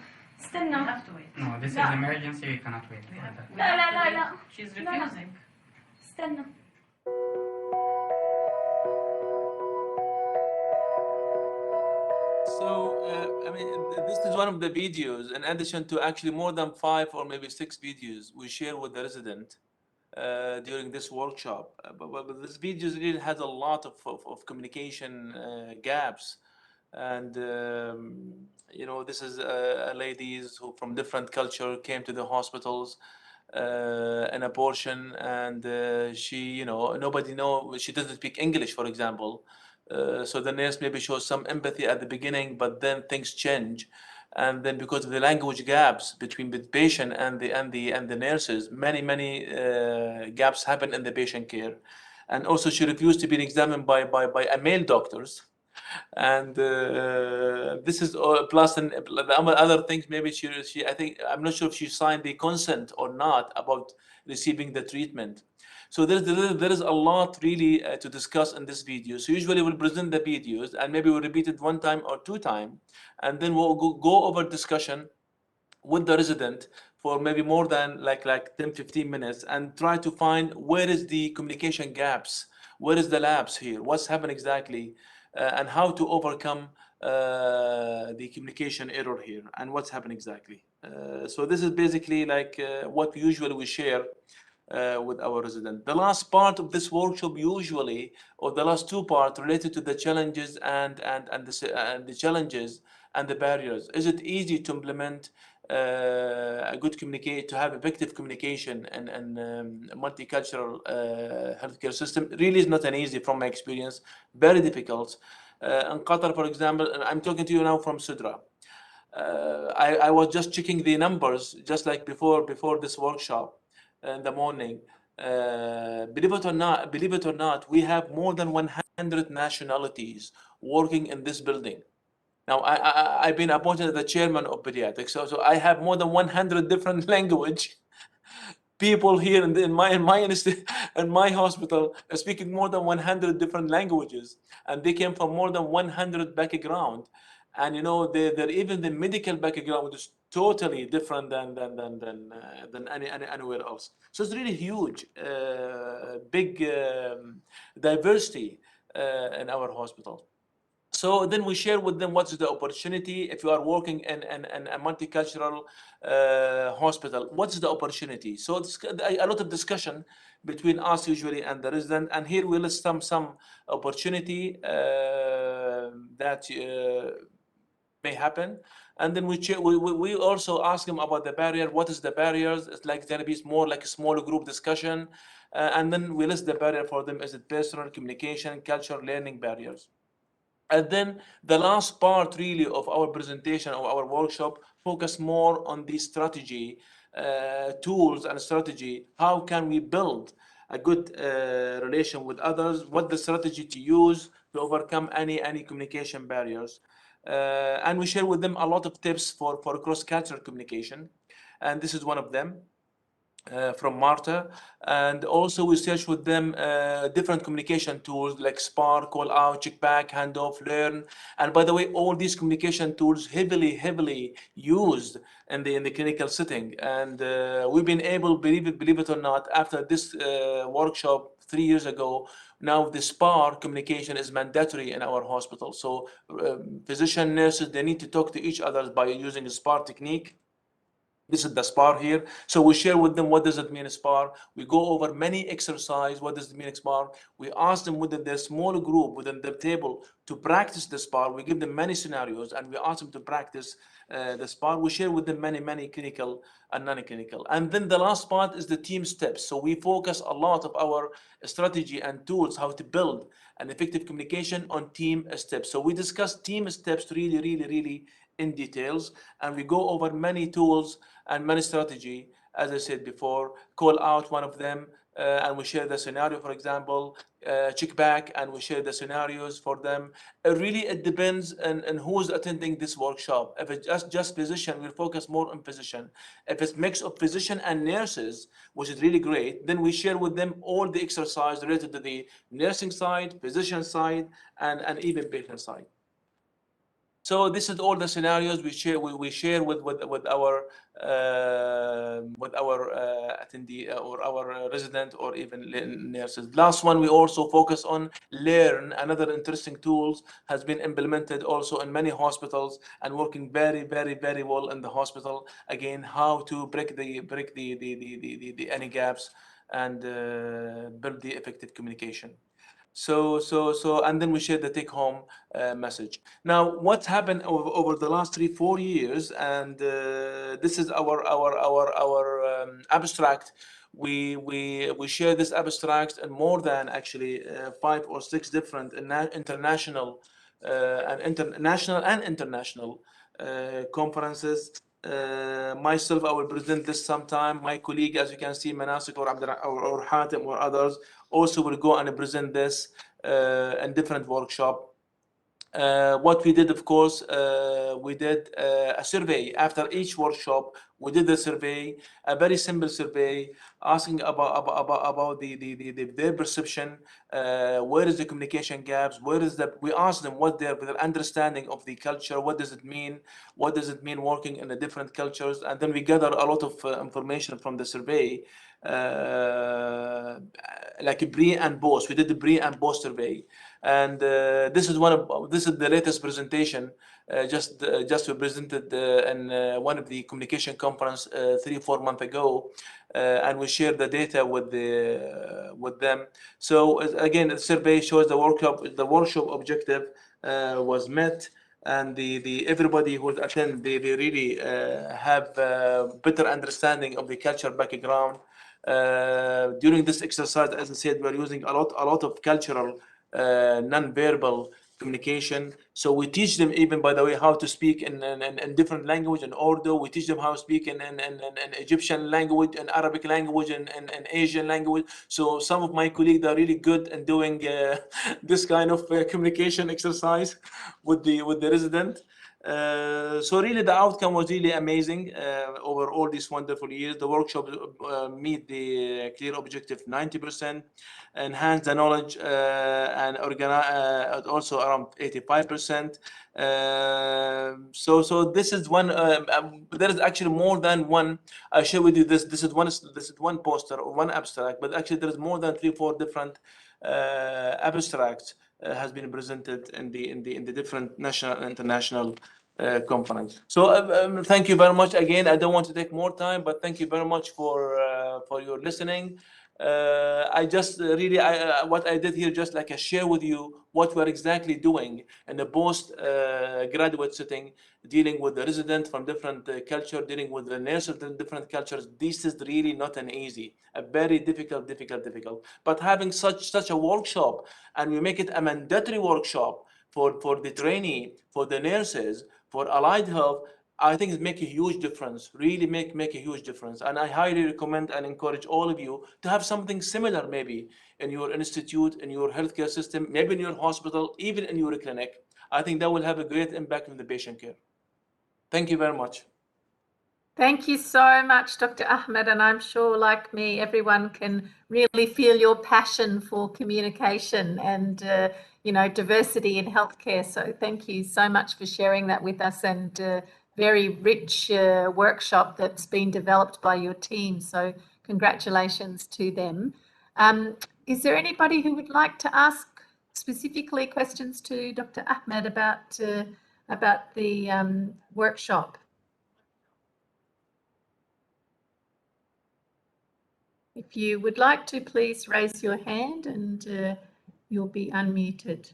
We have to wait. No, this is emergency. You cannot wait We for have, that. we have to wait. She's refusing. So, I mean, this is one of the videos, in addition to actually more than 5 or maybe 6 videos we share with the resident during this workshop. But this video really has a lot of communication gaps. And, you know, this is ladies who from different culture came to the hospitals an abortion, and she, you know, nobody know, she doesn't speak English, for example. So the nurse maybe shows some empathy at the beginning, but then things change, and then because of the language gaps between the patient and the nurses, many gaps happen in the patient care, and also she refused to be examined by a male doctors, and this is plus and the other things. Maybe she I think, I'm not sure if she signed the consent or not about receiving the treatment. So there is a lot really to discuss in this video. So usually we'll present the videos and maybe we'll repeat it 1 time or 2 times, and then we'll go over discussion with the resident for maybe more than like 10-15 minutes and try to find where is the communication gaps, where is the lapse here, what's happened exactly, and how to overcome the communication error here and what's happened exactly. So this is basically like what usually we share with our resident. The last part of this workshop usually, or the last 2 parts, related to the challenges and the challenges and the barriers. Is it easy to implement a good to have effective communication and multicultural healthcare system? Really is not an easy, from my experience, very difficult. In Qatar, for example, and I'm talking to you now from Sudra. I was just checking the numbers, just like before this workshop in the morning. Believe it or not, we have more than 100 nationalities working in this building. Now, I've been appointed as the chairman of pediatrics, so I have more than 100 different language people here in my hospital are speaking more than 100 different languages, and they came from more than 100 background, and you know they're even the medical background is totally different than anywhere else. So it's really huge, big diversity in our hospital. So then we share with them what's the opportunity if you are working in a multicultural hospital. What's the opportunity? So it's a lot of discussion between us usually and the resident. And here we list some opportunity that may happen. And then we also ask them about the barrier. What is the barriers? It's like therapy is more like a small group discussion. And then we list the barrier for them. Is it personal, communication, culture, learning barriers? And then the last part really of our presentation of our workshop focus more on the strategy, tools and strategy. How can we build a good relation with others? What the strategy to use to overcome any communication barriers? And we share with them a lot of tips for cross-cultural communication. And this is one of them. from Marta, and also we search with them different communication tools like SPAR, call out, check back, handoff, learn. And by the way, all these communication tools heavily used in the clinical setting. And we've been able, believe it or not, after this workshop 3 years ago, now the SPAR communication is mandatory in our hospital. So physician, nurses, they need to talk to each other by using a SPAR technique. This is the SPAR here. So we share with them what does it mean SPAR. We go over many exercise. What does it mean SPAR? We ask them within their small group, within their table, to practice the SPAR. We give them many scenarios and we ask them to practice the SPAR. We share with them many clinical and non-clinical. And then the last part is the team steps. So we focus a lot of our strategy and tools, how to build an effective communication on team steps. So we discuss team steps really in details, and we go over many tools and many strategy. As I said before, call out one of them, and we share the scenario, for example, check back, and we share the scenarios for them. Really, it depends on who's attending this workshop. If it's just physician, we'll focus more on physician. If it's mix of physician and nurses, which is really great, then we share with them all the exercise related to the nursing side, physician side, and even patient side. So this is all the scenarios we share. We share with our attendee or our resident or even nurses. Last one, we also focus on Learn. Another interesting tools has been implemented also in many hospitals and working very well in the hospital. Again, how to break the any gaps and build the effective communication. So, and then we share the take-home message. Now, what's happened over the last 3-4 years, and this is our abstract. We share this abstract in more than actually 5 or 6 different international and international conferences. Myself, I will present this sometime. My colleague, as you can see, Manasik or Hatem or others, also will go and present this in different workshop. What we did, of course, we did a survey after each workshop. We did a survey, a very simple survey, asking about their perception. Where is the communication gaps? We asked them what their understanding of the culture. What does it mean? What does it mean working in the different cultures? And then we gather a lot of information from the survey, like a pre and post. We did the pre and post survey. And this is the latest presentation. Just we presented in one of the communication conference 3-4 months ago, and we shared the data with them. So again, the survey shows the workshop objective was met, and the everybody who attend they really have better understanding of the culture background. During this exercise, as I said, we're using a lot of cultural non-verbal communication. So we teach them, even by the way, how to speak in different language, in Urdu. We teach them how to speak in Egyptian language, in Arabic language, and Asian language. So some of my colleagues are really good in doing this kind of communication exercise with the resident. So really the outcome was really amazing over all these wonderful years. The workshop meet the clear objective 90%, enhance the knowledge and also around 85%. So this is one. There is actually more than one. I share with you this. This is one poster or one abstract, but actually there is more than 3-4 different abstracts has been presented in the different national and international conference. So thank you very much again. I don't want to take more time, but thank you very much for your listening. I just really what I did here, just like I share with you what we're exactly doing in the post graduate setting, dealing with the resident from different culture, dealing with the nurses from different cultures. This is really not an easy, a very difficult. But having such a workshop, and we make it a mandatory workshop for the trainee, for the nurses, for allied health, I think it make a huge difference, really make a huge difference. And I highly recommend and encourage all of you to have something similar, maybe in your institute, in your healthcare system, maybe in your hospital, even in your clinic. I think that will have a great impact on the patient care. Thank you very much. Thank you so much, Dr. Ahmed, and I'm sure, like me, everyone can really feel your passion for communication and diversity in healthcare. So thank you so much for sharing that with us, and very rich workshop that's been developed by your team. So congratulations to them. Is there anybody who would like to ask specifically questions to Dr. Ahmed about the workshop? If you would like to, please raise your hand and you'll be unmuted.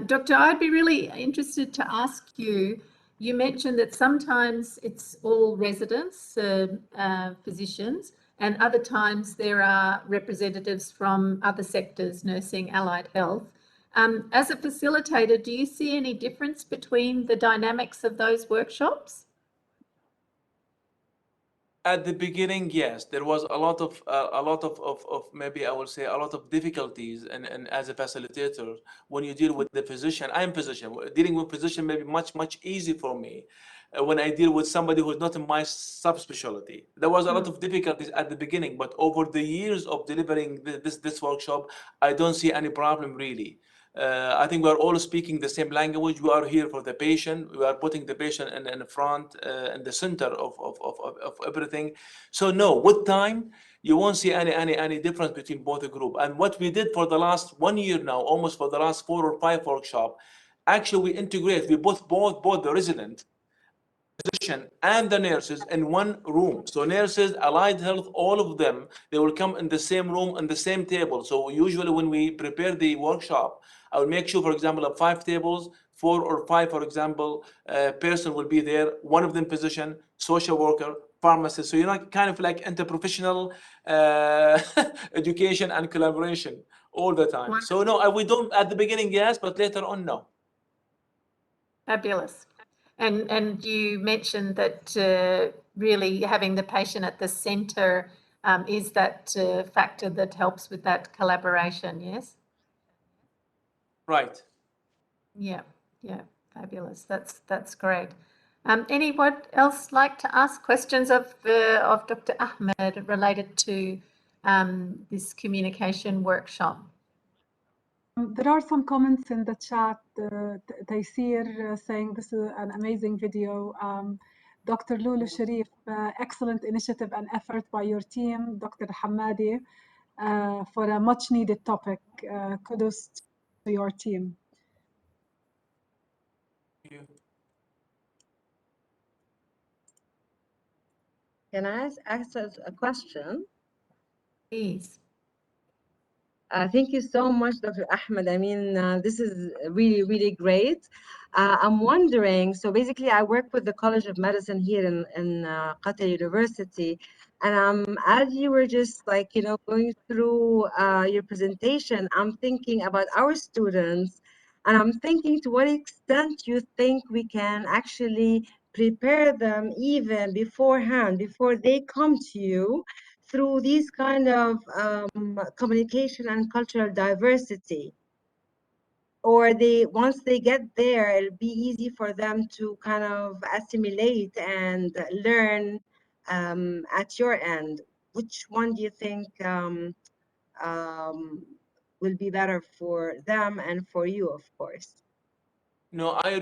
Doctor, I'd be really interested to ask you, you mentioned that sometimes it's all residents, physicians, and other times there are representatives from other sectors, nursing, allied health. As a facilitator, do you see any difference between the dynamics of those workshops? At the beginning, yes, there was a lot of maybe I will say a lot of difficulties, and as a facilitator, when you deal with the physician, I'm physician, dealing with physician may be much easy for me. When I deal with somebody who's not in my subspecialty, there was a lot of difficulties at the beginning, but over the years of delivering this workshop, I don't see any problem really. I think we are all speaking the same language. We are here for the patient. We are putting the patient in the front, in the center of everything. So no, with time, you won't see any difference between both the group. And what we did for the last 1 year now, almost for the last 4 or 5 workshops, actually we integrate. We both the resident, physician, and the nurses in one room. So nurses, allied health, all of them, they will come in the same room, on the same table. So usually when we prepare the workshop, I will make sure, for example, of 5 tables, 4 or 5, for example, person will be there. One of them physician, social worker, pharmacist. So you're not kind of like interprofessional education and collaboration all the time. Wonderful. So no, we don't at the beginning, yes, but later on, no. Fabulous. And you mentioned that really having the patient at the center is that factor that helps with that collaboration, yes? Right. Yeah, fabulous. That's great. Anyone else like to ask questions of Dr. Ahmed related to this communication workshop? There are some comments in the chat. Taysir saying this is an amazing video. Dr. Lulu Sharif, excellent initiative and effort by your team. Dr. Hamadi, for a much needed topic. Kudos to your team. Thank you. Can I ask a question? Please. Thank you so much, Dr. Ahmed. I mean, this is really great. I'm wondering, so basically I work with the College of Medicine here in Qatar University, and as you were just like, going through your presentation, I'm thinking about our students, and I'm thinking to what extent you think we can actually prepare them even beforehand, before they come to you, through these kind of communication and cultural diversity, or once they get there, it'll be easy for them to kind of assimilate and learn at your end. Which one do you think will be better for them and for you, of course? No, I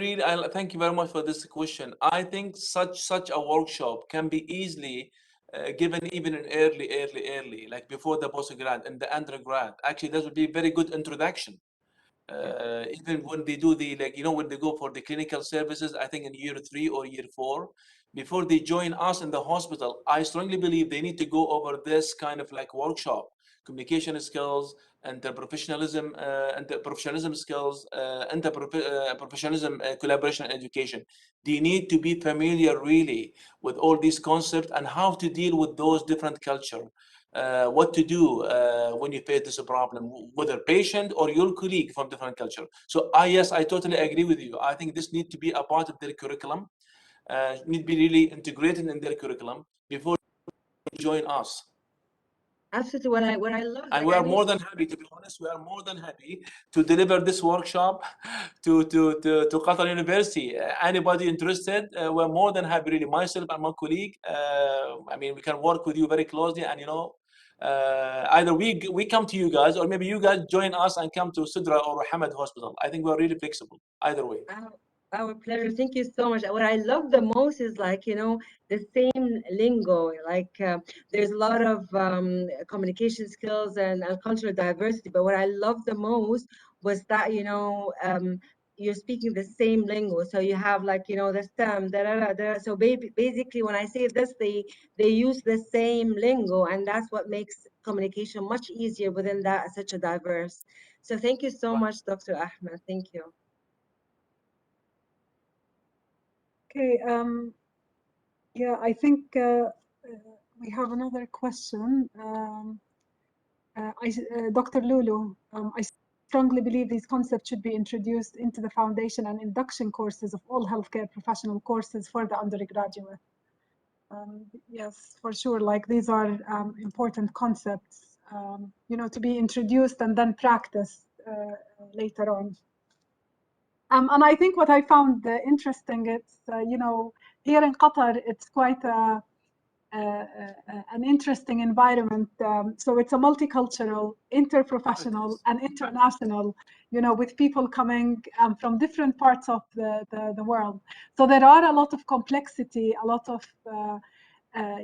thank you very much for this question. I think such a workshop can be easily given even in early, like before the postgrad and the undergrad. Actually, that would be a very good introduction. Even when they do when they go for the clinical services, I think in year 3 or year 4, before they join us in the hospital, I strongly believe they need to go over this kind of like workshop, communication skills, interprofessionalism skills, interprofessionalism, collaboration, education. They need to be familiar really with all these concepts and how to deal with those different culture. What to do when you face this problem, whether patient or your colleague from different culture. So yes, I totally agree with you. I think this needs to be a part of their curriculum, need to be really integrated in their curriculum before they join us. Absolutely. What I love, and we are more than happy, to be honest, we are more than happy to deliver this workshop to Qatar University. Anybody interested, we're more than happy, really, myself and my colleague. I mean, we can work with you very closely, and you know, either we come to you guys, or maybe you guys join us and come to Sidra or Hamad Hospital. I think we're really flexible either way. Our pleasure. Thank you so much. What I love the most is, like, you know, the same lingo. Like, there's a lot of communication skills and cultural diversity, but what I love the most was that, you know, you're speaking the same lingo. So you have, like, you know, the stem, da, da, da, da. So basically, when I say this, they use the same lingo, and that's what makes communication much easier within that such a diverse. So thank you so much, Dr. Ahmed. Thank you. Okay, yeah, I think we have another question. Dr. Lulu, I strongly believe these concepts should be introduced into the foundation and induction courses of all healthcare professional courses for the undergraduate. Yes, for sure. Like, these are important concepts, you know, to be introduced and then practiced later on. And I think what I found interesting, it's, you know, here in Qatar, it's quite an interesting environment. So it's a multicultural, interprofessional, and international, you know, with people coming from different parts of the world. So there are a lot of complexity, a lot of,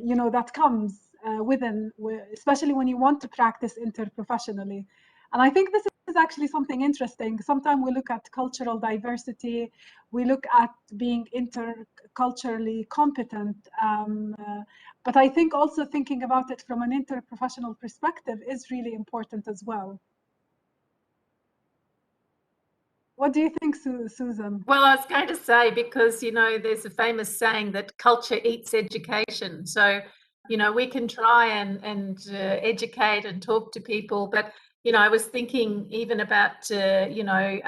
you know, that comes within, especially when you want to practice interprofessionally. And I think this is actually something interesting. Sometimes we look at cultural diversity, we look at being interculturally competent, but I think also thinking about it from an interprofessional perspective is really important as well. What do you think, Susan? Well, I was going to say, because, you know, there's a famous saying that culture eats education. So, you know, we can try and educate and talk to people, but, you know, I was thinking even about, you know,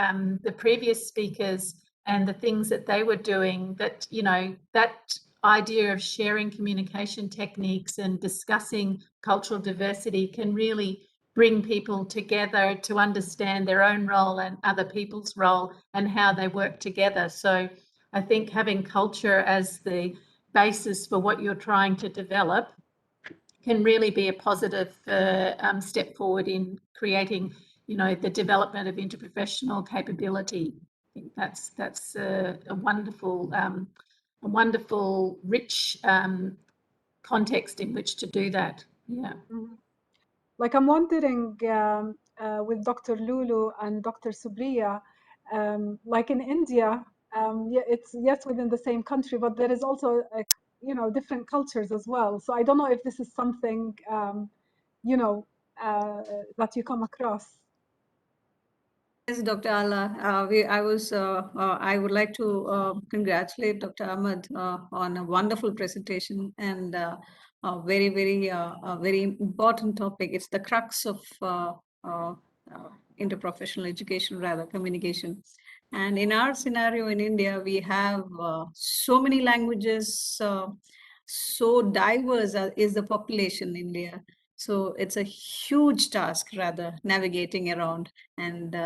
the previous speakers and the things that they were doing, that, you know, that idea of sharing communication techniques and discussing cultural diversity can really bring people together to understand their own role and other people's role and how they work together. So I think having culture as the basis for what you're trying to develop can really be a positive step forward in creating, you know, the development of interprofessional capability. I think that's a wonderful, rich context in which to do that. Yeah. Mm-hmm. Like, I'm wondering, with Dr. Lulu and Dr. Subriya, like in India, yeah, it's yes within the same country, but there is also, you know, different cultures as well. So I don't know if this is something, you know, that you come across. Yes, Dr. Allah, I would like to congratulate Dr. Ahmed on a wonderful presentation and a very important topic. It's the crux of interprofessional education, rather communication. And in our scenario in India, we have so many languages, so diverse is the population in India. So it's a huge task, rather, navigating around and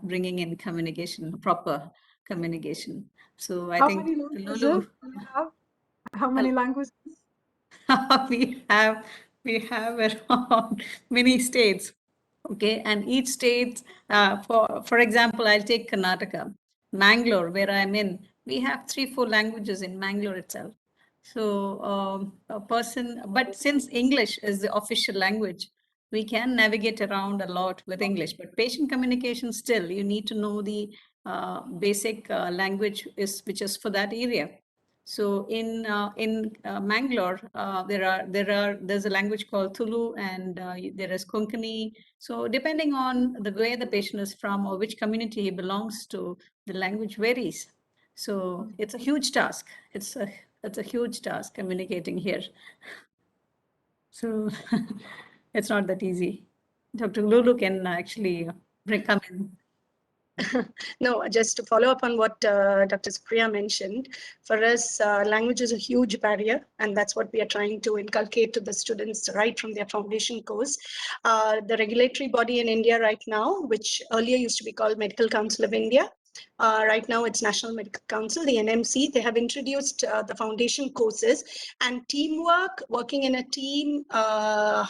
bringing in communication, proper communication. So I think many languages Lulu, do you have? How many languages? we have around many states. Okay, and each state, for example, I'll take Karnataka, Mangalore, where I'm in. We have 3-4 languages in Mangalore itself. So a person, but since English is the official language, we can navigate around a lot with English. But patient communication, still, you need to know the basic language which is for that area. So in Mangalore, there's a language called Tulu, and there is Konkani. So depending on the where the patient is from or which community he belongs to, the language varies. So it's a huge task. It's a huge task communicating here. So it's not that easy. Dr. Lulu can actually come in. No, just to follow up on what Dr. Supriya mentioned, for us, language is a huge barrier, and that's what we are trying to inculcate to the students right from their foundation course. The regulatory body in India right now, which earlier used to be called Medical Council of India, right now it's National Medical Council, the NMC, they have introduced the foundation courses, and teamwork, working in a team, and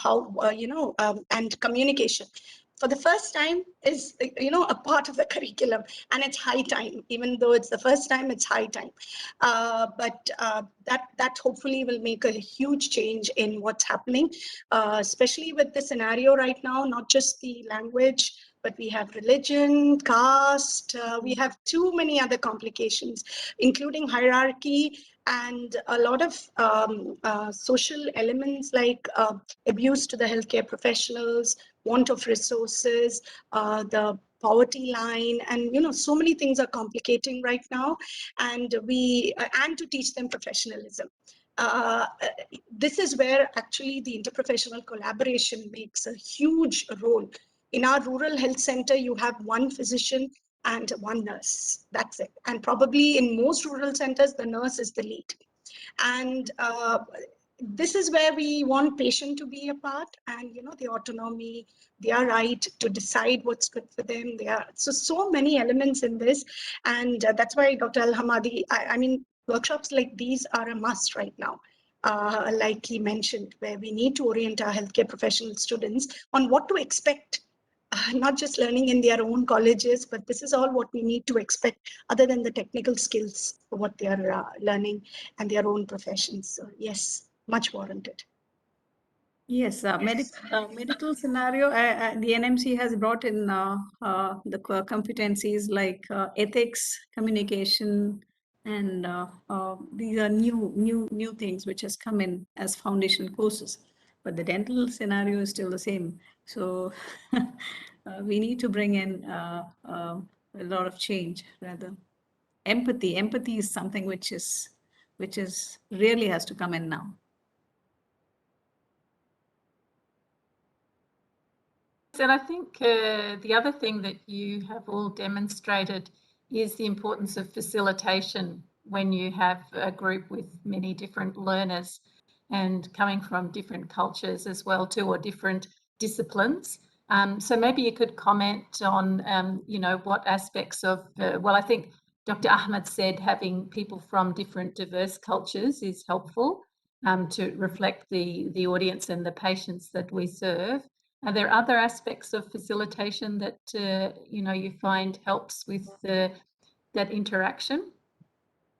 communication for the first time is, a part of the curriculum, and it's high time. Even though it's the first time, it's high time. But that hopefully will make a huge change in what's happening, especially with the scenario right now, not just the language, but we have religion, caste, we have too many other complications, including hierarchy and a lot of social elements like abuse to the healthcare professionals, want of resources, the poverty line, and so many things are complicating right now, and to teach them professionalism. This is where actually the interprofessional collaboration makes a huge role. In our rural health center, you have one physician and one nurse. That's it. And probably in most rural centers, the nurse is the lead. And this is where we want patient to be a part, and the autonomy, their right to decide what's good for them. There are so many elements in this, and that's why Dr. Al-Hamadi, I mean, workshops like these are a must right now. Like he mentioned, where we need to orient our healthcare professional students on what to expect. Not just learning in their own colleges, but this is all what we need to expect other than the technical skills for what they are learning and their own professions. So yes, much warranted. Yes, medical scenario, the NMC has brought in the competencies like ethics, communication, and these are new things which has come in as foundation courses. But the dental scenario is still the same. So we need to bring in a lot of change, rather. Empathy is something which is really has to come in now. And I think the other thing that you have all demonstrated is the importance of facilitation when you have a group with many different learners and coming from different cultures as well too, or different disciplines. So maybe you could comment on, what aspects of, well, I think Dr. Ahmed said having people from different diverse cultures is helpful to reflect the audience and the patients that we serve. Are there other aspects of facilitation that you find helps with that interaction?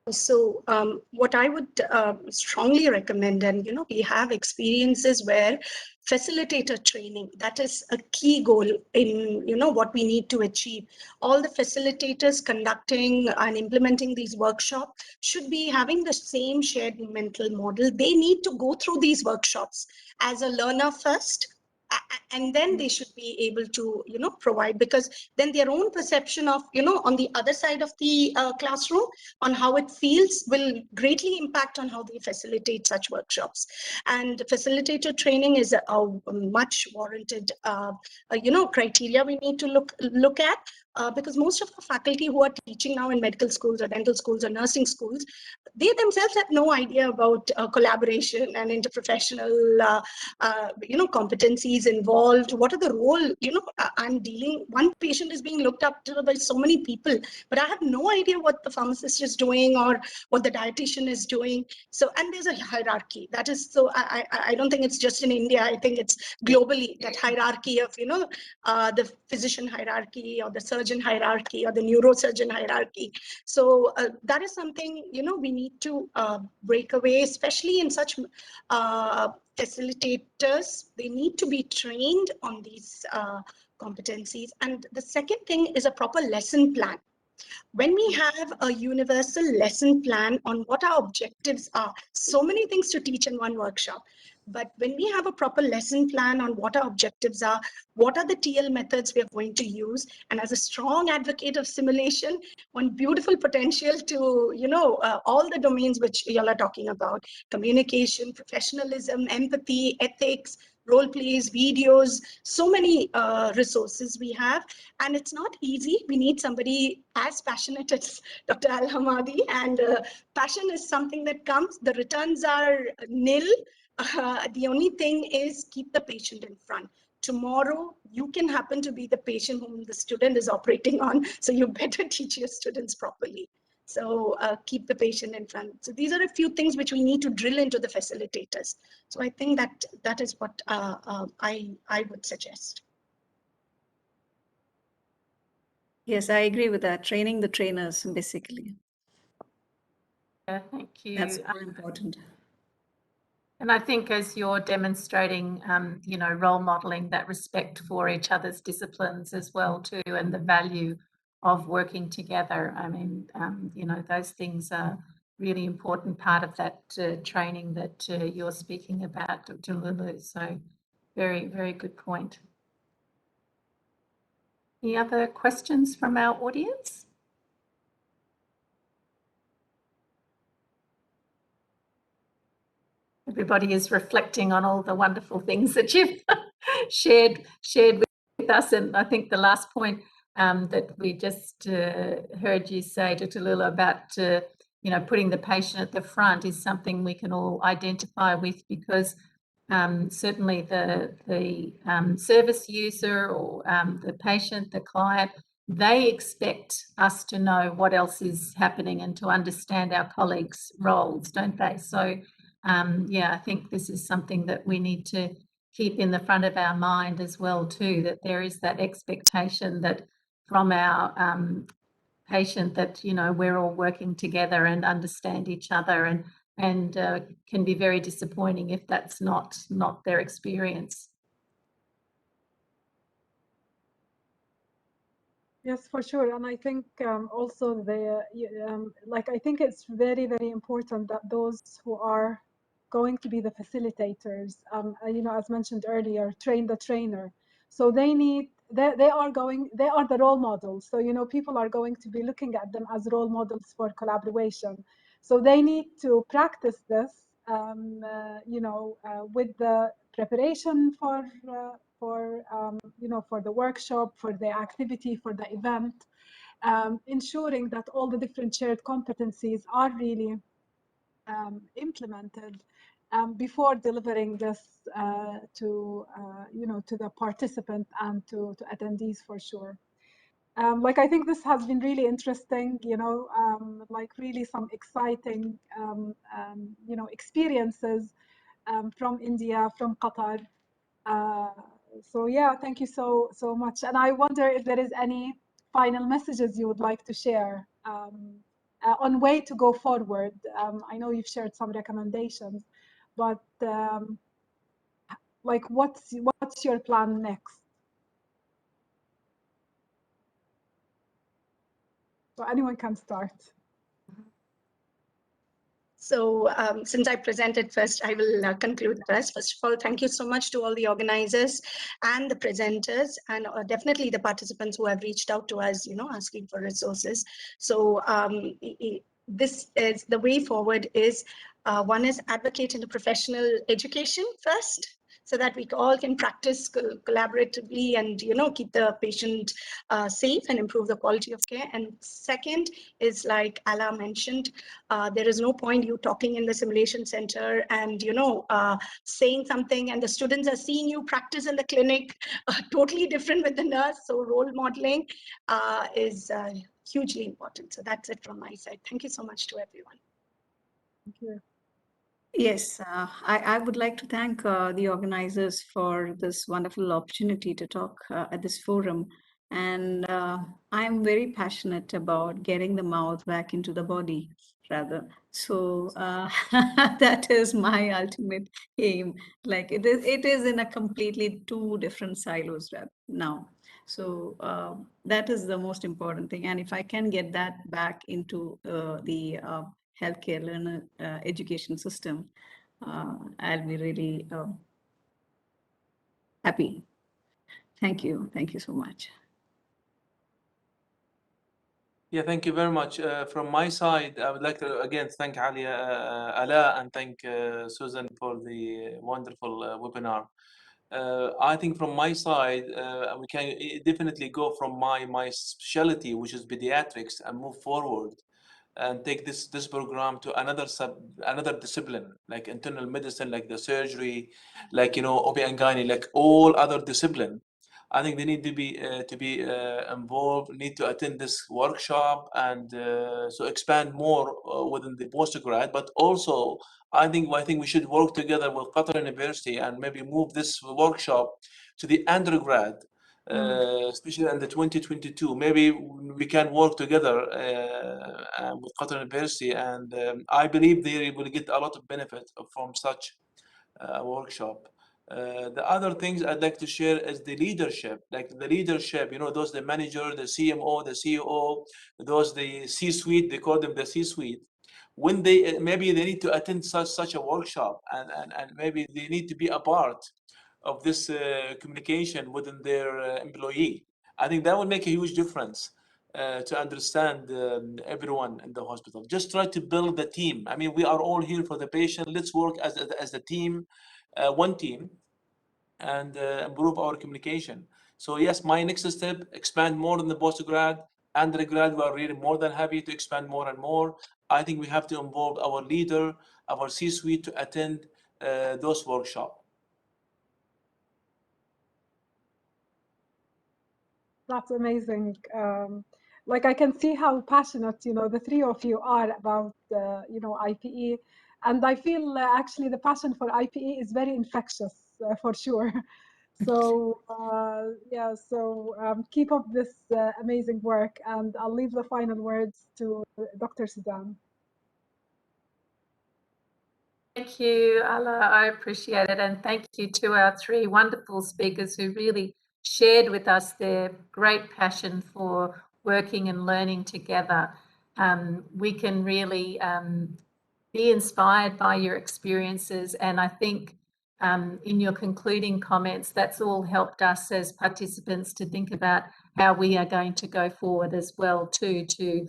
So what I would strongly recommend, and we have experiences where facilitator training, that is a key goal in what we need to achieve. All the facilitators conducting and implementing these workshops should be having the same shared mental model. They need to go through these workshops as a learner first, and then they should be able to provide, because then their own perception of on the other side of the classroom on how it feels will greatly impact on how they facilitate such workshops. And facilitator training is a much warranted criteria we need to look at, because most of the faculty who are teaching now in medical schools or dental schools or nursing schools, they themselves have no idea about collaboration and interprofessional competencies involved. What are the role, I'm dealing, one patient is being looked up to by so many people, but I have no idea what the pharmacist is doing or what the dietitian is doing. So, and there's a hierarchy that is, so I don't think it's just in India, I think it's globally, that hierarchy of the physician hierarchy or the surgeon hierarchy or the neurosurgeon hierarchy. So that is something we need to break away, especially in such facilitators. They need to be trained on these competencies. And the second thing is a proper lesson plan. When we have a universal lesson plan on what our objectives are, so many things to teach in one workshop, but when we have a proper lesson plan on what our objectives are, what are the TL methods we are going to use, and as a strong advocate of simulation, one beautiful potential to, all the domains which y'all are talking about, communication, professionalism, empathy, ethics, role plays, videos, so many resources we have. And it's not easy. We need somebody as passionate as Dr. Al-Hamadi. And passion is something that comes. The returns are nil. The only thing is keep the patient in front. Tomorrow, you can happen to be the patient whom the student is operating on. So you better teach your students properly. So keep the patient in front. So these are a few things which we need to drill into the facilitators. So I think that is what I would suggest. Yes, I agree with that. Training the trainers, basically. Yeah, thank you. That's very important. And I think as you're demonstrating, you know, role modeling that respect for each other's disciplines as well too, and the value of working together. I mean, you know, those things are really important part of that training that you're speaking about, Dr. Lulu. So very, very good point. Any other questions from our audience? Everybody is reflecting on all the wonderful things that you've shared with us. And I think the last point that we just heard you say, Dr. Lula, about you know, putting the patient at the front is something we can all identify with, because certainly the service user or the patient, the client, they expect us to know what else is happening and to understand our colleagues' roles, don't they? So yeah, I think this is something that we need to keep in the front of our mind as well too, that there is that expectation that from our patient that, you know, we're all working together and understand each other, and can be very disappointing if that's not their experience. Yes, for sure. And I think also like, I think it's very, very important that those who are going to be the facilitators, you know, as mentioned earlier, train the trainer. So they are the role models. So, you know, people are going to be looking at them as role models for collaboration. So they need to practice this, you know, with the preparation for you know, for the workshop, for the activity, for the event, ensuring that all the different shared competencies are really implemented before delivering this to you know, to the participant and to attendees for sure. Like, I think this has been really interesting, you know, like really some exciting you know, experiences from India, from Qatar. So yeah, thank you so much. And I wonder if there is any final messages you would like to share on way to go forward. I know you've shared some recommendations, but like, what's your plan next? So anyone can start. So since I presented first, I will conclude the rest. First of all, thank you so much to all the organizers and the presenters, and definitely the participants who have reached out to us, you know, asking for resources. So this is the way forward is one is advocate in the professional education first, so that we all can practice collaboratively and, you know, keep the patient safe and improve the quality of care. And second is, like Ala mentioned, there is no point you talking in the simulation center and, you know, saying something and the students are seeing you practice in the clinic, totally different with the nurse. So role modeling is hugely important. So that's it from my side. Thank you so much to everyone. Thank you. Yes, I would like to thank the organizers for this wonderful opportunity to talk at this forum. And I'm very passionate about getting the mouth back into the body, rather. So that is my ultimate aim. Like, it is in a completely two different silos now. So that is the most important thing. And if I can get that back into the healthcare learner education system, I'll be really happy. Thank you. Thank you so much. Yeah, thank you very much. From my side, I would like to again thank Ala and thank Susan for the wonderful webinar. I think from my side, we can definitely go from my specialty, which is pediatrics, and move forward and take this program to another discipline, like internal medicine, like the surgery, like OB and gynae, like all other discipline. I think they need to be involved, need to attend this workshop, and so expand more within the postgrad. But also, I think we should work together with Qatar University and maybe move this workshop to the undergrad, especially in the 2022. Maybe we can work together with Qatar University, and I believe they will get a lot of benefit from such workshop. The other things I'd like to share is the leadership, like the leadership, those the manager, the CMO, the CEO, those the C-suite, they call them the C-suite. When they maybe they need to attend such a workshop, and maybe they need to be a part of this communication within their employee. I think that will make a huge difference to understand everyone in the hospital. Just try to build the team. I mean, we are all here for the patient. Let's work as a team, one team, and improve our communication. So yes, my next step, expand more in the postgrad. Undergrad, we are really more than happy to expand more and more. I think we have to involve our leader, our C-suite to attend those workshops. That's amazing. Like I can see how passionate, the three of you are about, IPE. And I feel actually the passion for IPE is very infectious, for sure. So keep up this amazing work, and I'll leave the final words to Dr. Suzanne. Thank you, Ala. I appreciate it. And thank you to our three wonderful speakers who really shared with us their great passion for working and learning together. We can really be inspired by your experiences. And I think in your concluding comments, that's all helped us as participants to think about how we are going to go forward as well too, to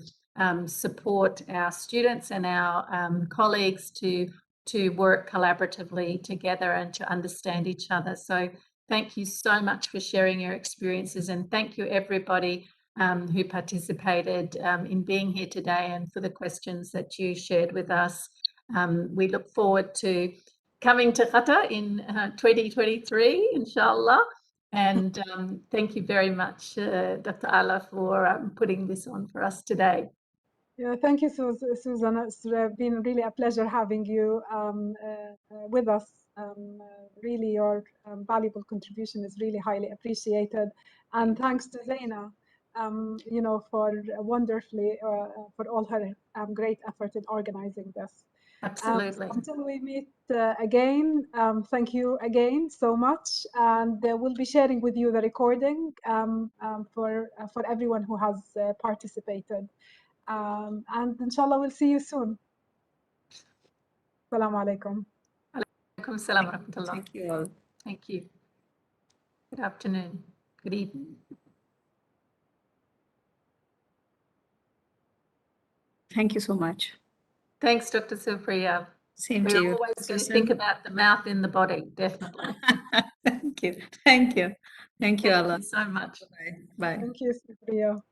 support our students and our colleagues to work collaboratively together and to understand each other. So thank you so much for sharing your experiences, and thank you everybody who participated in being here today and for the questions that you shared with us. We look forward to coming to Qatar in 2023, inshallah. And thank you very much, Dr. Ala, for putting this on for us today. Yeah, thank you, Susan. It's been really a pleasure having you with us. Really, your valuable contribution is really highly appreciated. And thanks to Zaina, for wonderfully, for all her great effort in organizing this. Absolutely. Until we meet again, thank you again so much. And we'll be sharing with you the recording for everyone who has participated. And inshallah, we'll see you soon. Assalamu alaikum. Alaikum salam wa rahmatullah. Thank you all. Thank you. Good afternoon. Good evening. Thank you so much. Thanks, Dr. Supriya. Same to We're you. always going to Susan. think about the mouth in the body, definitely. Thank you. Thank you. Thank you, Thank Allah. you so much. Bye. Bye. Thank you, Supriya.